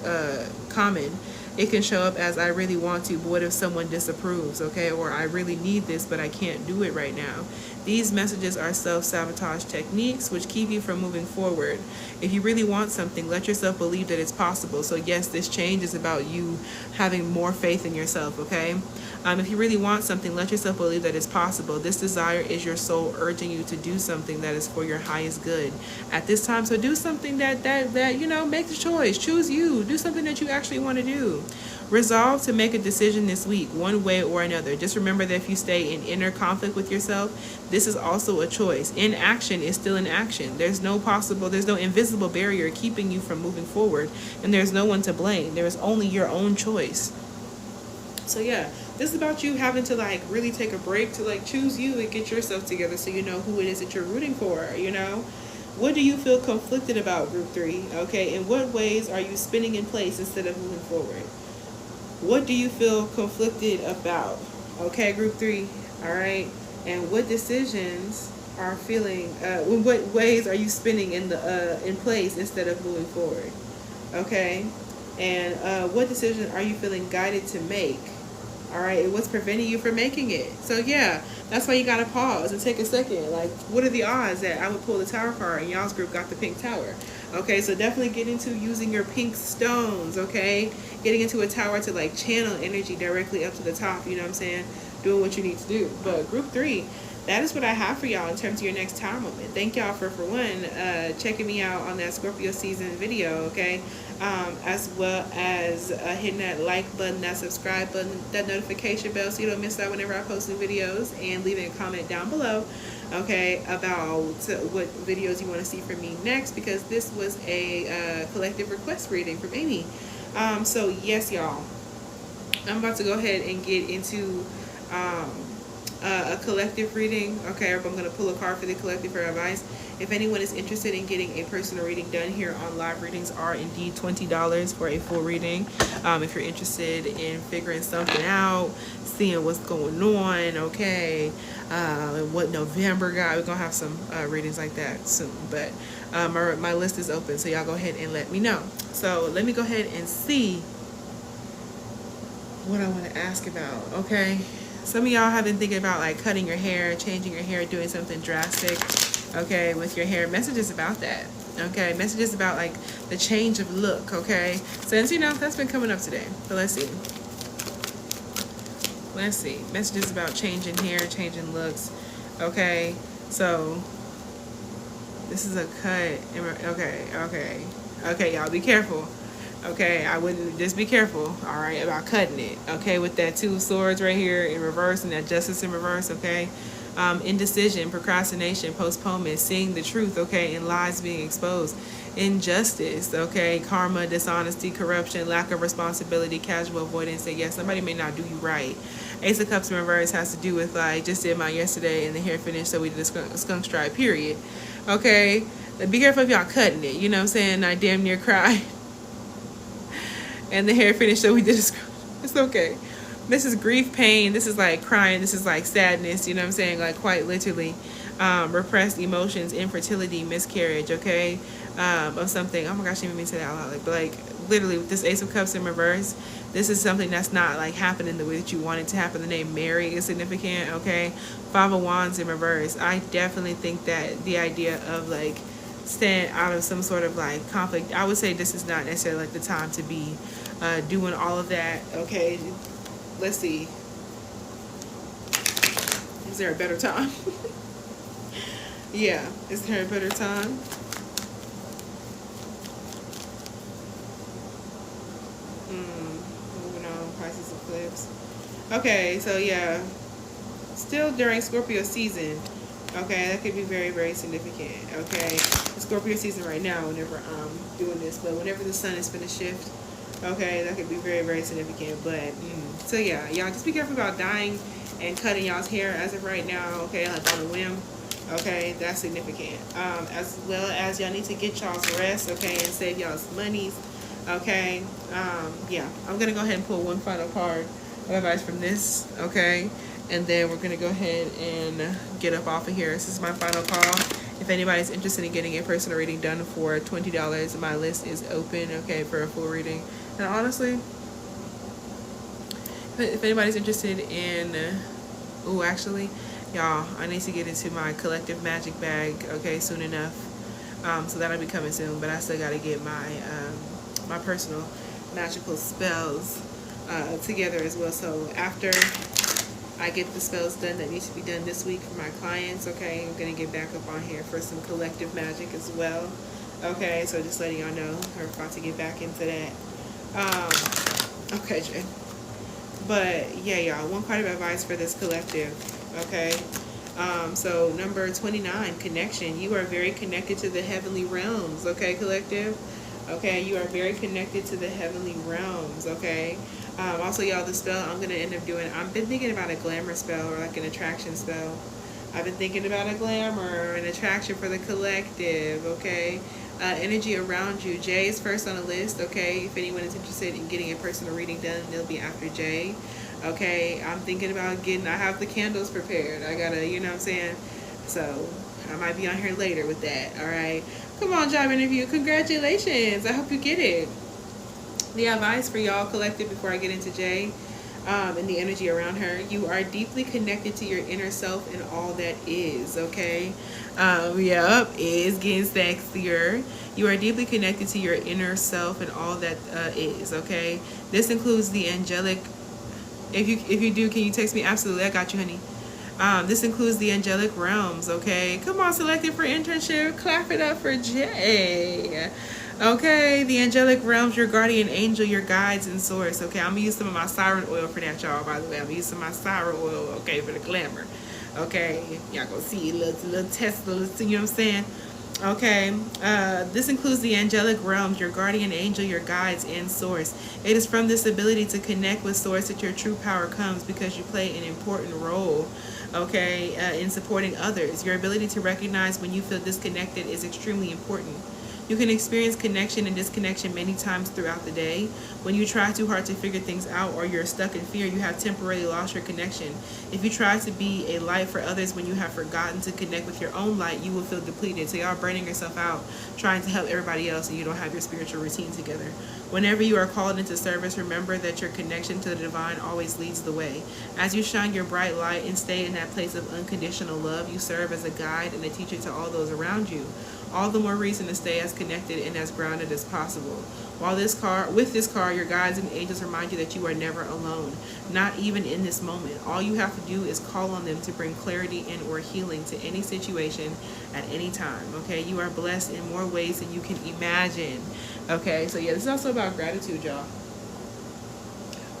common. It can show up as, I really want to, but what if someone disapproves, okay? Or I really need this, but I can't do it right now. These messages are self-sabotage techniques which keep you from moving forward. If you really want something, let yourself believe that it's possible. So yes, this change is about you having more faith in yourself, okay? If you really want something, let yourself believe that it's possible. This desire is your soul urging you to do something that is for your highest good at this time. So do something that you know, make the choice. Choose you. Do something that you actually want to do. Resolve to make a decision this week, one way or another. Just remember that if you stay in inner conflict with yourself, this is also a choice. Inaction is still an action. There's no invisible barrier keeping you from moving forward, and there's no one to blame. There is only your own choice. So yeah, this is about you having to like really take a break to like choose you and get yourself together so you know who it is that you're rooting for, you know? What do you feel conflicted about, group 3? Okay, in what ways are you spinning in place instead of moving forward? What do you feel conflicted about? Okay, group 3, all right? And what decisions are feeling, in what ways are you spinning in place instead of moving forward? Okay, and what decision are you feeling guided to make? All right, and what's preventing you from making it? So yeah, that's why you gotta pause and take a second. Like, what are the odds that I would pull the Tower card and y'all's group got the pink tower? Okay, so definitely get into using your pink stones, okay? Getting into a tower to like channel energy directly up to the top, you know what I'm saying? Doing what you need to do. But group 3, that is what I have for y'all in terms of your next tower moment. Thank y'all for one, checking me out on that Scorpio season video, okay? As well as hitting that like button, that subscribe button, that notification bell so you don't miss out whenever I post new videos, and leaving a comment down below, okay, about what videos you want to see from me next, because this was a collective request reading from Amy. So yes, y'all, I'm about to go ahead and get into a collective reading, okay? I'm going to pull a card for the collective for advice. If anyone is interested in getting a personal reading done here on live, readings are indeed $20 for a full reading. If you're interested in figuring something out, seeing what's going on, okay, and what November got, we're going to have some readings like that soon. But my list is open, so y'all go ahead and let me know. So let me go ahead and see what I want to ask about, okay? Some of y'all have been thinking about like cutting your hair, changing your hair, doing something drastic, okay, with your hair. Messages about that, okay? Messages about like the change of look, okay? Since, you know, that's been coming up today. So let's see. Let's see. Messages about changing hair, changing looks, okay? So this is a cut. Okay, y'all be careful. Okay, I wouldn't, just be careful, all right, about cutting it, okay, with that 2 of swords right here in reverse and that justice in reverse, okay? Indecision, procrastination, postponement, seeing the truth, okay, and lies being exposed. Injustice, okay, karma, dishonesty, corruption, lack of responsibility, casual avoidance, and yes, somebody may not do you right. Ace of Cups in reverse has to do with, like, just did mine yesterday and the hair finished, so we did a skunk stride, period. Okay, be careful if y'all cutting it, you know what I'm saying? I damn near cried. And the hair finished, so we did it's okay. This is grief, pain. This is like crying. This is like sadness, you know what I'm saying? Like quite literally. Repressed emotions, infertility, miscarriage, okay? Of something. Oh my gosh, you made me say that out loud. Like literally with this Ace of Cups in reverse, this is something that's not like happening the way that you want it to happen. The name Mary is significant, okay? Five of Wands in reverse. I definitely think that the idea of like staying out of some sort of like conflict, I would say this is not necessarily like the time to be doing all of that, okay? Let's see. Is there a better time? Yeah, is there a better time? Moving on, Pisces eclipse. Okay, so yeah, still during Scorpio season. Okay, that could be very, very significant. Okay, the Scorpio season right now, whenever I'm doing this, but whenever the sun is going to shift, okay, that could be very, very significant. But so yeah, y'all just be careful about dyeing and cutting y'all's hair as of right now. Okay, like on a whim. Okay, that's significant. As well as y'all need to get y'all's rest. Okay, and save y'all's monies. Okay, yeah, I'm gonna go ahead and pull one final card of advice from this. Okay, and then we're gonna go ahead and get up off of here. This is my final call. If anybody's interested in getting a personal reading done for $20, my list is open. Okay, for a full reading. And honestly, if anybody's interested in, actually, y'all, I need to get into my collective magic bag. Okay, soon enough. So that'll be coming soon. But I still gotta get my my personal magical spells together as well. So after I get the spells done that need to be done this week for my clients, okay, I'm gonna get back up on here for some collective magic as well. Okay, so just letting y'all know we're about to get back into that. Okay, Jay. But yeah, y'all, one part of advice for this collective. Okay, so number 29, connection. You are very connected to the heavenly realms. Okay, collective. Okay, you are very connected to the heavenly realms. Okay. Also, y'all, the spell I'm gonna end up doing, I've been thinking about a glamour spell or like an attraction spell. I've been thinking about a glamour, an attraction for the collective. Okay. Energy around you. Jay is first on the list. Okay, if anyone is interested in getting a personal reading done, they'll be after Jay. Okay, I'm thinking about I have the candles prepared. I gotta, you know what I'm saying? So I might be on here later with that. All right, come on, job interview. Congratulations. I hope you get it. The advice for y'all collective before I get into Jay and the energy around her. You are deeply connected to your inner self and all that is. Okay. Yep, is getting sexier. You are deeply connected to your inner self and all that is. Okay. This includes the angelic. If you do, can you text me? Absolutely, I got you, honey. This includes the angelic realms. Okay, come on, selected for internship. Clap it up for Jay. Okay, the angelic realms, your guardian angel, your guides and source. Okay, I'm gonna use some of my siren oil for that, y'all. By the way, I'm gonna use some of my siren oil. Okay, for the glamour. Okay, y'all gonna see a little test, you know what I'm saying? Okay, this includes the angelic realms, your guardian angel, your guides, and source. It is from this ability to connect with source that your true power comes, because you play an important role, okay, in supporting others. Your ability to recognize when you feel disconnected is extremely important. You can experience connection and disconnection many times throughout the day. When you try too hard to figure things out or you're stuck in fear, you have temporarily lost your connection. If you try to be a light for others when you have forgotten to connect with your own light, you will feel depleted. So y'all burning yourself out trying to help everybody else and you don't have your spiritual routine together. Whenever you are called into service, remember that your connection to the divine always leads the way. As you shine your bright light and stay in that place of unconditional love, you serve as a guide and a teacher to all those around you. All the more reason to stay as connected and as grounded as possible. With this card, your guides and angels remind you that you are never alone, not even in this moment. All you have to do is call on them to bring clarity and or healing to any situation at any time. Okay, you are blessed in more ways than you can imagine. Okay, so yeah, this is also about gratitude, y'all.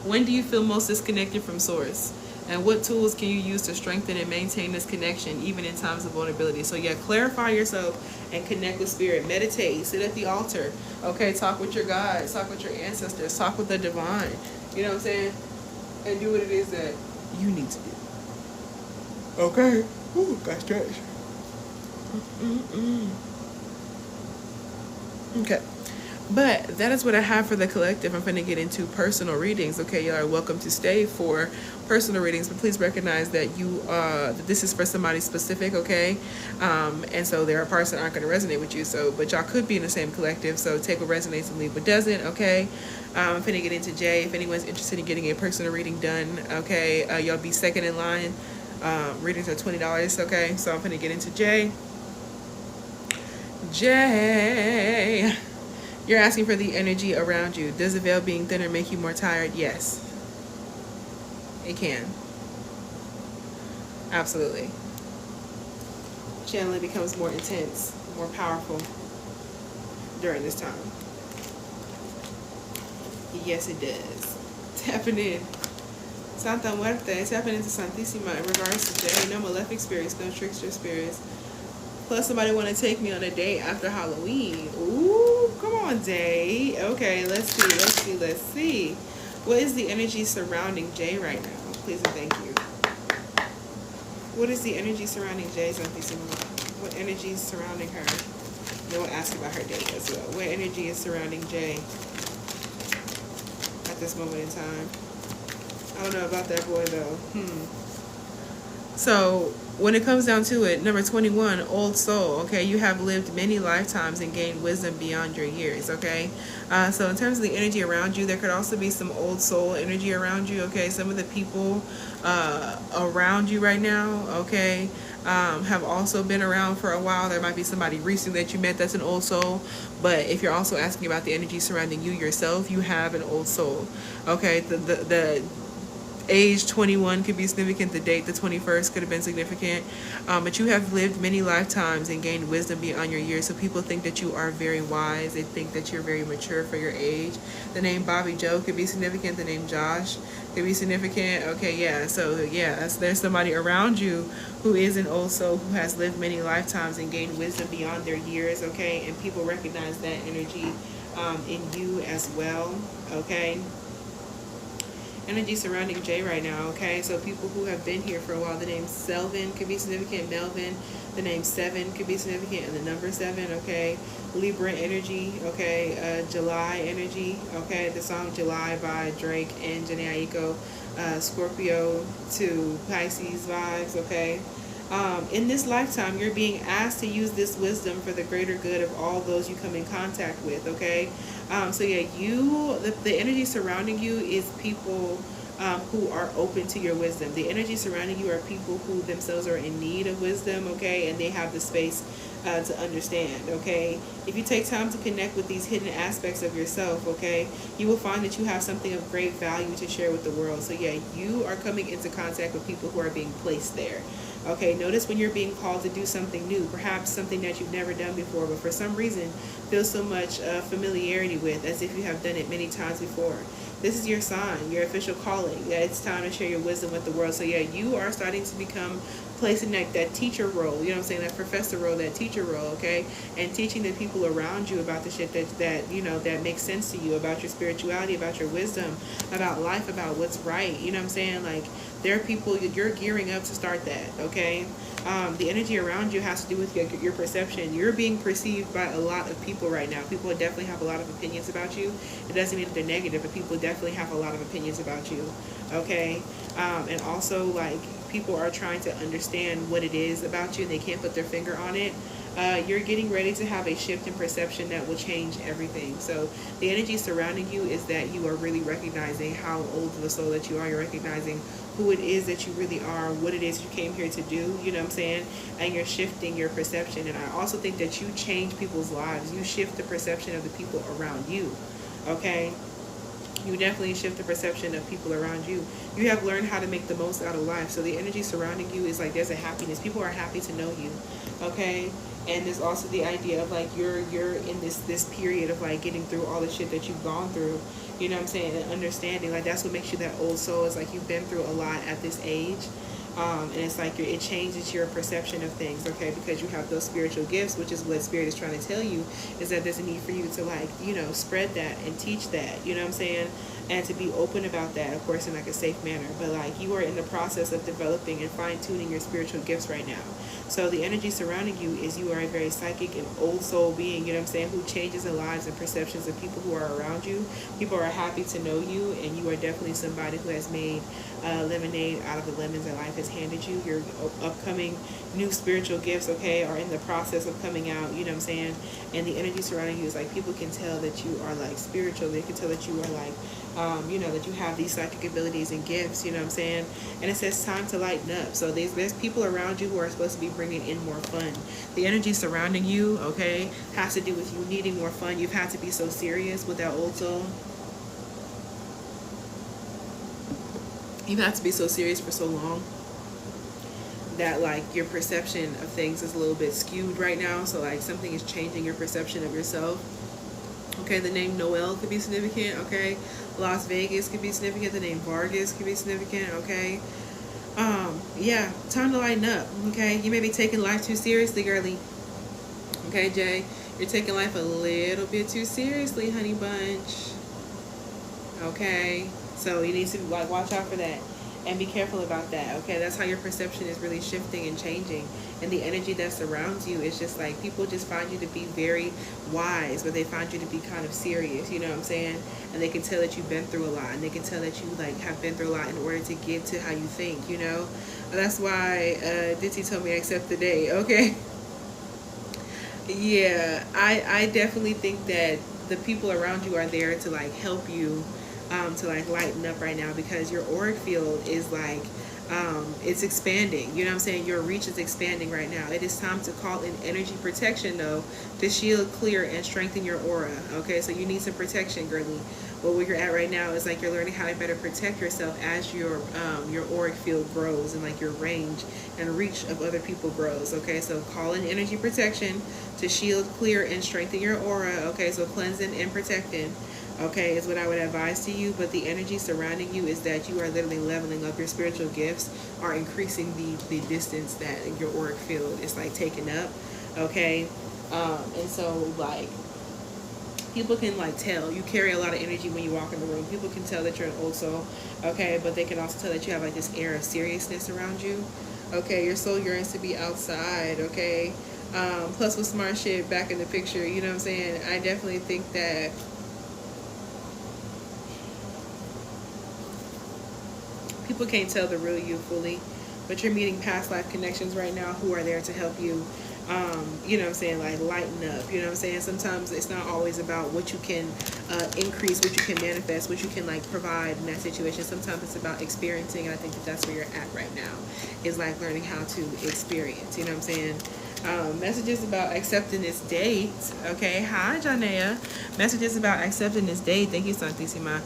When do you feel most disconnected from source? And what tools can you use to strengthen and maintain this connection even in times of vulnerability? So yeah, clarify yourself and connect with spirit. Meditate, sit at the altar. Okay, talk with your guides, talk with your ancestors, talk with the divine. You know what I'm saying? And do what it is that you need to do. Okay. Ooh, got stretch. Okay. But that is what I have for the collective. I'm going to get into personal readings. Okay, y'all are welcome to stay for personal readings, but please recognize that that this is for somebody specific. Okay, and so there are parts that aren't going to resonate with you. So, but y'all could be in the same collective. So take what resonates and leave what doesn't. Okay, I'm going to get into Jay. If anyone's interested in getting a personal reading done, okay, y'all be second in line. Readings are $20. Okay, so I'm going to get into Jay. Jay. You're asking for the energy around you. Does the veil being thinner make you more tired? Yes. It can. Absolutely. Channeling becomes more intense, more powerful during this time. Yes, it does. Tapping in. Santa Muerte. Tapping into Santísima in regards to Jay. No malefic spirits, no trickster spirits. Plus, somebody want to take me on a date after Halloween. Ooh, come on, Jay. Okay, let's see. What is the energy surrounding Jay right now? Please and thank you. What is the energy surrounding Jay? What energy is surrounding her? Then we'll ask about her date as well. What energy is surrounding Jay at this moment in time? I don't know about that boy, though. So, when it comes down to it, number 21, old soul, okay? You have lived many lifetimes and gained wisdom beyond your years, okay? So in terms of the energy around you, there could also be some old soul energy around you, okay? Some of the people around you right now, okay, have also been around for a while. There might be somebody recent that you met that's an old soul. But if you're also asking about the energy surrounding you yourself, you have an old soul, okay? The age 21 could be significant. The date, the 21st, could have been significant. But you have lived many lifetimes and gained wisdom beyond your years. So people think that you are very wise. They think that you're very mature for your age. The name Bobby Joe could be significant. The name Josh could be significant. Okay, yeah. So, yeah, there's somebody around you who is an old soul who has lived many lifetimes and gained wisdom beyond their years, okay? And people recognize that energy in you as well, okay? Energy surrounding Jay right now, okay? So people who have been here for a while, the name Selvin could be significant, Melvin, the name 7 could be significant, and the number 7, okay? Libra energy, okay? July energy, okay? The song July by Drake and Janae Aiko, Scorpio to Pisces vibes, okay? In this lifetime, you're being asked to use this wisdom for the greater good of all those you come in contact with, okay? So yeah, the energy surrounding you is people who are open to your wisdom. The energy surrounding you are people who themselves are in need of wisdom, okay? And they have the space to understand, okay? If you take time to connect with these hidden aspects of yourself, okay, you will find that you have something of great value to share with the world. So yeah, you are coming into contact with people who are being placed there. Okay, notice when you're being called to do something new, perhaps something that you've never done before, but for some reason feel so much familiarity with, as if you have done it many times before. This is your sign, your official calling. Yeah, it's time to share your wisdom with the world. So yeah, you are starting to become placed in that teacher role, you know what I'm saying, that professor role, that teacher role, okay? And teaching the people around you about the shit that you know, that makes sense to you, about your spirituality, about your wisdom, about life, about what's right, you know what I'm saying? Like, there are people, you're gearing up to start that, okay? The energy around you has to do with your perception. You're being perceived by a lot of people right now. People definitely have a lot of opinions about you. It doesn't mean that they're negative, but people definitely have a lot of opinions about you, okay? And also, like, people are trying to understand what it is about you, and they can't put their finger on it. You're getting ready to have a shift in perception that will change everything. So the energy surrounding you is that you are really recognizing how old of a soul that you are. You're recognizing who it is that you really are, what it is you came here to do, you know what I'm saying? And you're shifting your perception. And I also think that you change people's lives. You shift the perception of the people around you, okay? You definitely shift the perception of people around you. You have learned how to make the most out of life. So the energy surrounding you is like there's a happiness. People are happy to know you, okay? And there's also the idea of like you're in this period of like getting through all the shit that you've gone through, you know what I'm saying, and understanding. Like that's what makes you that old soul, is like you've been through a lot at this age. And it's like it changes your perception of things, okay? Because you have those spiritual gifts, which is what Spirit is trying to tell you, is that there's a need for you to, like, you know, spread that and teach that, you know what I'm saying? and to be open about that, of course, in like a safe manner. But like, you are in the process of developing and fine-tuning your spiritual gifts right now. So the energy surrounding you is you are a very psychic and old soul being, you know what I'm saying, who changes the lives and perceptions of people who are around you. People are happy to know you, and you are definitely somebody who has made lemonade out of the lemons that life has handed you. Your upcoming new spiritual gifts, okay, are in the process of coming out, you know what I'm saying? And the energy surrounding you is like, people can tell that you are like spiritual. They can tell that you are like, you know, that you have these psychic abilities and gifts, you know what I'm saying? And it says time to lighten up. So there's people around you who are supposed to be bringing in more fun. The energy surrounding you, okay, has to do with you needing more fun. You've had to be so serious with that old soul. You've had to be so serious for so long that like your perception of things is a little bit skewed right now. So like something is changing your perception of yourself. Okay, the name Noel could be significant, okay? Las Vegas could be significant. The name Vargas could be significant, okay? Yeah, time to lighten up, okay? You may be taking life too seriously, girly. Okay, Jay? You're taking life a little bit too seriously, honey bunch. Okay? So you need to like watch out for that and be careful about that, okay? That's how your perception is really shifting and changing. And the energy that surrounds you is just like, people just find you to be very wise, but they find you to be kind of serious, you know what I'm saying? And they can tell that you've been through a lot, and they can tell that you like have been through a lot in order to get to how you think, you know? That's why Ditty told me accept the day, okay? Yeah, I definitely think that the people around you are there to like help you to like lighten up right now, because your auric field is like it's expanding, you know what I'm saying? Your reach is expanding right now. It is time to call in energy protection though, to shield, clear, and strengthen your aura, okay? So you need some protection, girly. But where you're at right now is like you're learning how to better protect yourself as your auric field grows, and like your range and reach of other people grows, okay? So call in energy protection to shield, clear, and strengthen your aura, okay? So cleansing and protecting, okay, is what I would advise to you. But the energy surrounding you is that you are literally leveling up. Your spiritual gifts are increasing the distance that your auric field is like taking up, okay? And so like, people can like tell you carry a lot of energy when you walk in the room. People can tell that you're an old soul, okay? But they can also tell that you have like this air of seriousness around you, okay? Your soul yearns to be outside, okay? Plus with smart shit back in the picture, you know what I'm saying? I definitely think that people can't tell the real you fully, but you're meeting past life connections right now who are there to help you, you know what I'm saying, like lighten up, you know what I'm saying? Sometimes it's not always about what you can increase, what you can manifest, what you can like provide in that situation. Sometimes it's about experiencing, and I think that that's where you're at right now, is like learning how to experience, you know what I'm saying? Messages about accepting this date, okay? Hi, Janea. Messages about accepting this date. Thank you, Santissima.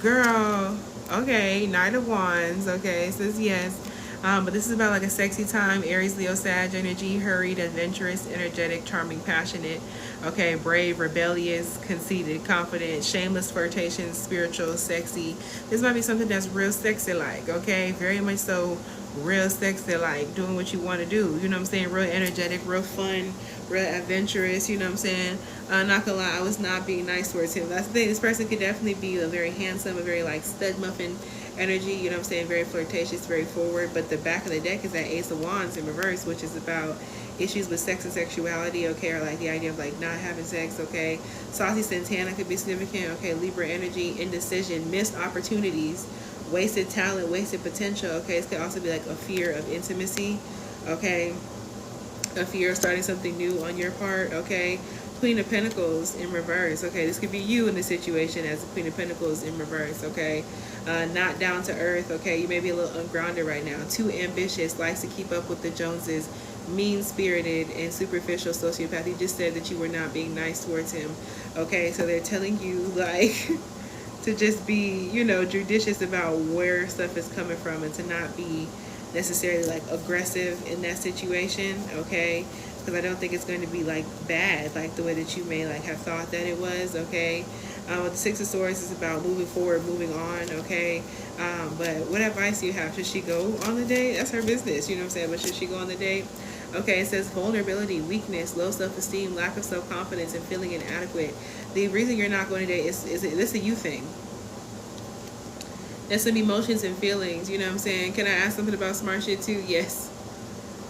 Girl, okay, Knight of Wands, okay, says yes. But this is about like a sexy time, Aries, Leo, Sag energy, hurried, adventurous, energetic, charming, passionate, okay, brave, rebellious, conceited, confident, shameless, flirtatious, spiritual, sexy. This might be something that's real sexy like, okay, very much so real sexy like, doing what you want to do, you know what I'm saying? Real energetic, real fun, real adventurous, you know what I'm saying? Not gonna lie, I was not being nice towards him. That's the thing. This person could definitely be a very handsome, a very like stud muffin energy, you know what I'm saying? Very flirtatious, very forward. But the back of the deck is that Ace of Wands in reverse, which is about issues with sex and sexuality, okay, or like the idea of like not having sex, okay? Saucy Santana could be significant, okay? Libra energy, indecision, missed opportunities, wasted talent, wasted potential, okay? This could also be like a fear of intimacy, okay? A fear of starting something new on your part, okay? Queen of Pentacles in reverse, okay? This could be you in this situation as the Queen of Pentacles in reverse, okay? Not down to earth, okay? You may be a little ungrounded right now. Too ambitious, likes to keep up with the Joneses, mean-spirited, and superficial sociopath. You just said that you were not being nice towards him, okay? So they're telling you, like, to just be, you know, judicious about where stuff is coming from, and to not be necessarily like aggressive in that situation, okay? Because I don't think it's going to be like bad, like the way that you may like have thought that it was, okay? With the Six of Swords is about moving forward, moving on, okay? But what advice do you have? Should she go on the date? That's her business, you know what I'm saying? But should she go on the date? Okay, it says vulnerability, weakness, low self-esteem, lack of self-confidence, and feeling inadequate. The reason you're not going to date is this a you thing? And some emotions and feelings, you know what I'm saying? Can I ask something about smart shit too? Yes.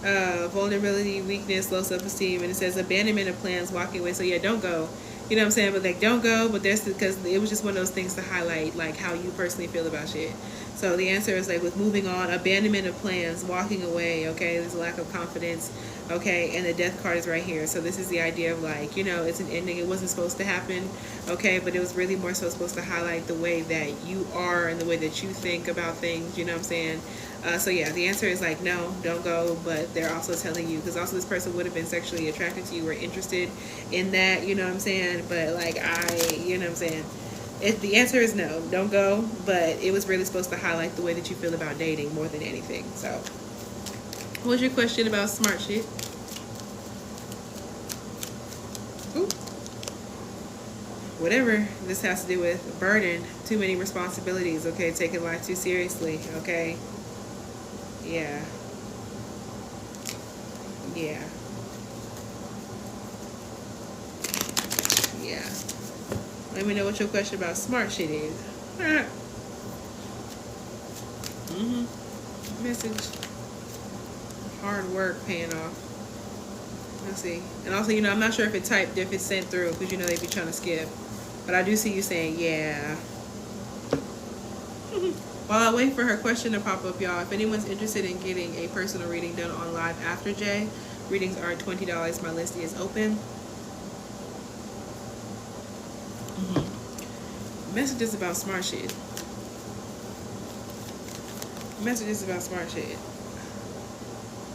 Vulnerability, weakness, low self-esteem, and it says abandonment of plans, walking away. So yeah, don't go. You know what I'm saying? But like, don't go. But there's because it was just one of those things to highlight like how you personally feel about shit. So the answer is like with moving on, abandonment of plans, walking away. Okay, there's a lack of confidence. Okay, and the death card is right here. So this is the idea of like, you know, it's an ending. It wasn't supposed to happen. Okay, but it was really more so supposed to highlight the way that you are and the way that you think about things. You know what I'm saying? So yeah, the answer is like no, don't go. But they're also telling you because also this person would have been sexually attracted to you or interested in that. You know what I'm saying? But like you know what I'm saying? The answer is no, don't go. But it was really supposed to highlight the way that you feel about dating more than anything. So, what's your question about smart shit? Ooh. Whatever this has to do with burden, too many responsibilities. Okay, taking life too seriously. Okay. Yeah. Yeah. Yeah. Let me know what your question about smart shit is. Message. Hard work paying off. Let's see. And also, you know, I'm not sure if it's sent through because you know they be trying to skip. But I do see you saying yeah. While I wait for her question to pop up, y'all, if anyone's interested in getting a personal reading done on live after Jay, readings are $20. My list is open. Messages about smart shit. Messages about smart shit.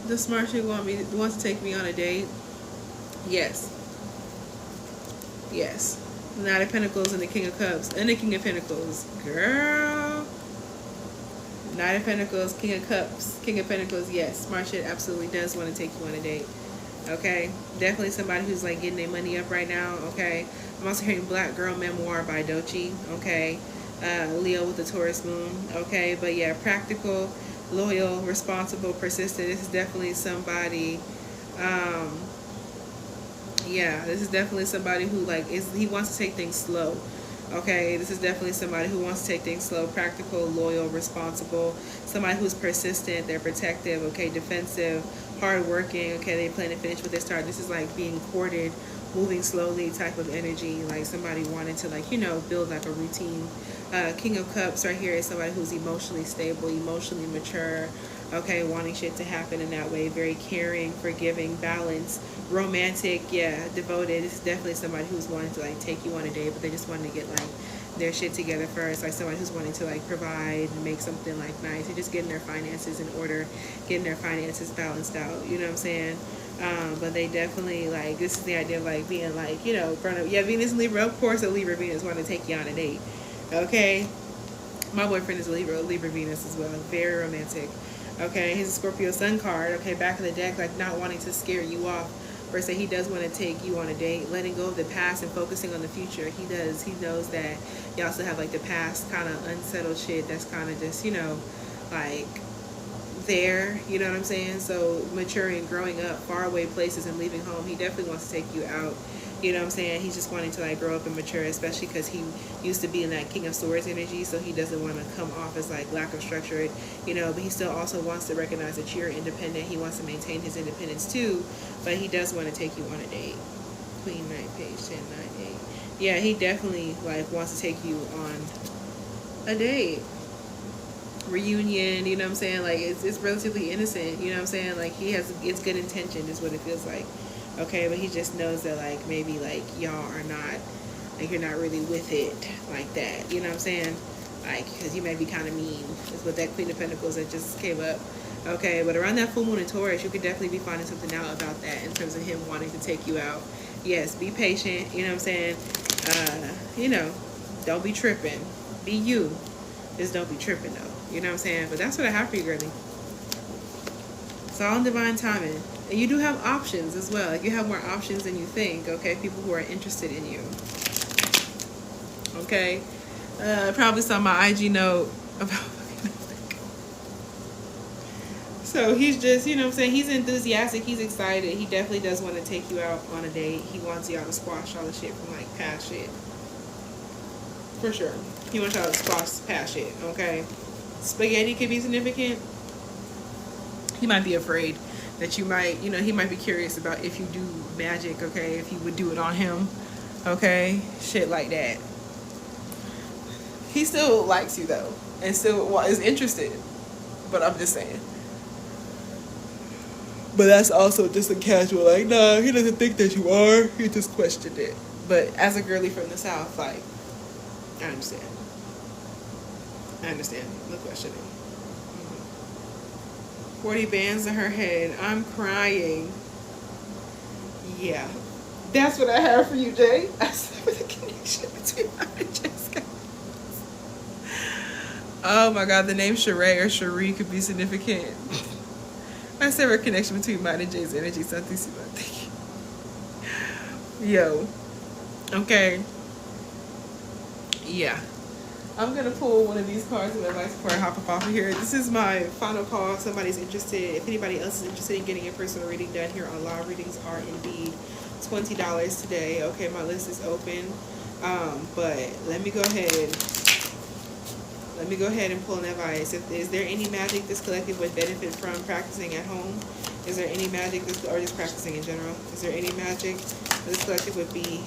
The smart shit wants to take me on a date. Yes. Yes. The Knight of Pentacles and the King of Cups and the King of Pentacles. Girl. Knight of Pentacles, King of Cups, King of Pentacles. Yes, smart shit absolutely does want to take you on a date. Okay, definitely somebody who's like getting their money up right now. Okay, I'm also hearing Black Girl Memoir by Doechii. Okay, Leo with the Taurus moon. Okay, but yeah, practical, loyal, responsible, persistent. This is definitely somebody. Yeah, this is definitely somebody who like he wants to take things slow. Okay, this is definitely somebody who wants to take things slow, practical, loyal, responsible, somebody who's persistent, they're protective, okay, defensive, hardworking, okay, they plan to finish what they start. This is like being courted, moving slowly type of energy, like somebody wanting to like, you know, build like a routine. King of Cups right here is somebody who's emotionally stable, emotionally mature, okay, wanting shit to happen in that way, very caring, forgiving, balanced, romantic, yeah, devoted. This is definitely somebody who's wanting to like take you on a date, but they just wanting to get like their shit together first, like somebody who's wanting to like provide and make something like nice. They're just getting their finances in order, getting their finances balanced out, you know what I'm saying? But they definitely like, this is the idea of like being like, you know, yeah, Venus and Libra, of course a Libra Venus want to take you on a date, okay? My boyfriend is a Libra Venus as well, very romantic. Okay, he's a Scorpio Sun card. Okay, back of the deck, like not wanting to scare you off. Per se, he does want to take you on a date, letting go of the past and focusing on the future. He does. He knows that you also have like the past kind of unsettled shit that's kind of just, you know, like there. You know what I'm saying? So maturing, growing up, far away places and leaving home. He definitely wants to take you out. You know what I'm saying? He's just wanting to like grow up and mature, especially because he used to be in that King of Swords energy, so he doesn't want to come off as like lack of structure, you know, but he still also wants to recognize that you're independent. He wants to maintain his independence too, but he does want to take you on a date. Queen, Knight, Page, 10, 9, 8. Yeah, he definitely like wants to take you on a date. Reunion, you know what I'm saying? Like it's relatively innocent, you know what I'm saying? Like it's good intention is what it feels like. Okay, but he just knows that like maybe like y'all are not, like you're not really with it like that, you know what I'm saying? Like, because you may be kind of mean is what that Queen of Pentacles that just came up. Okay, but around that full moon in Taurus, you could definitely be finding something out about that in terms of him wanting to take you out. Yes, be patient, you know what I'm saying? You know, don't be tripping. Be you. Just don't be tripping though, you know what I'm saying? But that's what I have for you, girlie. It's all in divine timing. And you do have options as well. Like you have more options than you think, okay? People who are interested in you. Okay? Probably saw my IG note about so he's just, you know what I'm saying, he's enthusiastic, he's excited. He definitely does want to take you out on a date. He wants y'all to squash all the shit from like past shit. For sure. He wants y'all to squash past shit, okay? Spaghetti could be significant. He might be afraid that you might, he might be curious about if you do magic, okay? If you would do it on him, okay? Shit like that. He still likes you, though, and still is interested. But I'm just saying. But that's also just a casual, like, nah, he doesn't think that you are. He just questioned it. But as a girly from the South, like, I understand. I understand the questioning. 40 bands in her head. I'm crying. Yeah. That's what I have for you, Jay. I said with a connection between mine and Jay's guys. Oh my God, the name Sheree or Cherie could be significant. I said a connection between mine and Jay's energy. Something. Yo. Okay. Yeah. I'm going to pull one of these cards of advice before I hop up off of here. This is my final call. If somebody's interested, if anybody else is interested in getting a personal reading done here on Law Readings are indeed $20 today. Okay, my list is open. But let me go ahead. Let me go ahead and pull an advice. Is there any magic this collective would benefit from practicing at home? Is there any magic, or just practicing in general? Is there any magic this collective would be?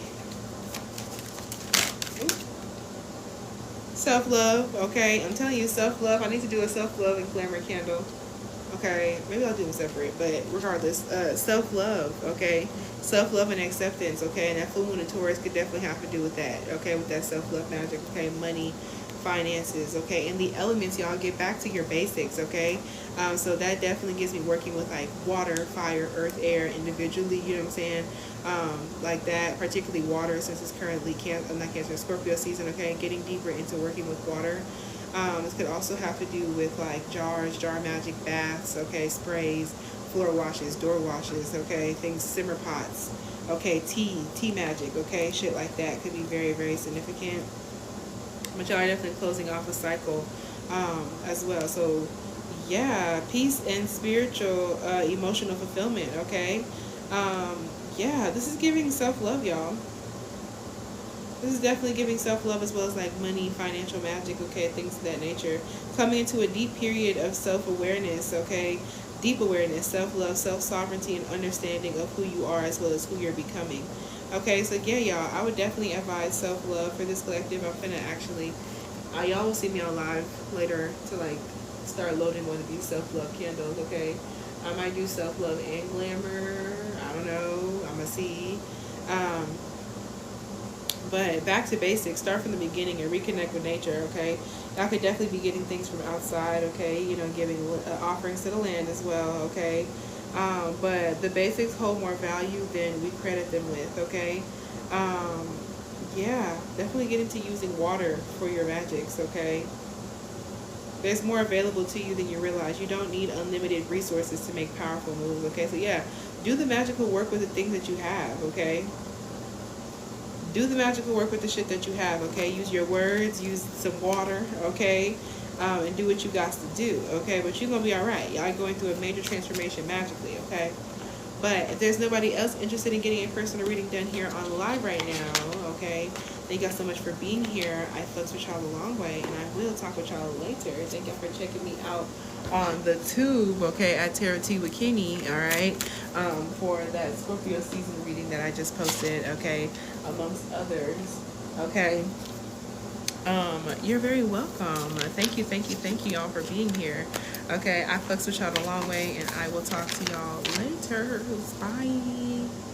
Self-love, okay? I'm telling you, self-love. I need to do a self-love and glamour candle. Okay, maybe I'll do them separate, but regardless, self-love, okay? Self-love and acceptance, okay? And that full moon in Taurus could definitely have to do with that, okay? With that self-love magic, okay? Money, finances, okay? And the elements, y'all, get back to your basics, okay? So that definitely gives me working with like water, fire, earth, air individually, you know what I'm saying? Like that, particularly water, since it's currently Scorpio season, okay? Getting deeper into working with water. This could also have to do with like jars, jar magic, baths, okay? Sprays, floor washes, door washes, okay? Things, simmer pots, okay? Tea magic, okay? Shit like that could be very, very significant. But y'all are definitely closing off a cycle as well. So yeah, peace and spiritual emotional fulfillment, okay? Yeah, this is giving self-love, y'all. This is definitely giving self-love as well as like money, financial magic, okay? Things of that nature. Coming into a deep period of self-awareness, okay? Deep awareness, self-love, self-sovereignty, and understanding of who you are as well as who you're becoming. Okay, so yeah, y'all, I would definitely advise self-love for this collective. I'm finna actually, y'all will see me on live later to like start loading one of these self-love candles, okay? I might do self-love and glamour. I don't know. I'm gonna see. But back to basics. Start from the beginning and reconnect with nature, okay? Y'all could definitely be getting things from outside, okay? You know, giving offerings to the land as well, okay? But the basics hold more value than we credit them with, okay? Yeah, definitely get into using water for your magics, okay? There's more available to you than you realize. You don't need unlimited resources to make powerful moves, okay? So yeah, do the magical work with the things that you have, okay? Do the magical work with the shit that you have, okay? Use your words, use some water, okay? And do what you got to do, okay? But you're going to be all right. Y'all going through a major transformation magically, okay? But if there's nobody else interested in getting a personal reading done here on live right now, okay? Thank y'all so much for being here. I fucks with y'all a long way, and I will talk with y'all later. Thank y'all for checking me out on the tube, okay, at Tarot Tea with Kinny, all right, for that Scorpio season reading that I just posted, okay, amongst others, okay. You're very welcome. Thank you y'all for being here. Okay, I fucks with y'all a long way, and I will talk to y'all later. Bye.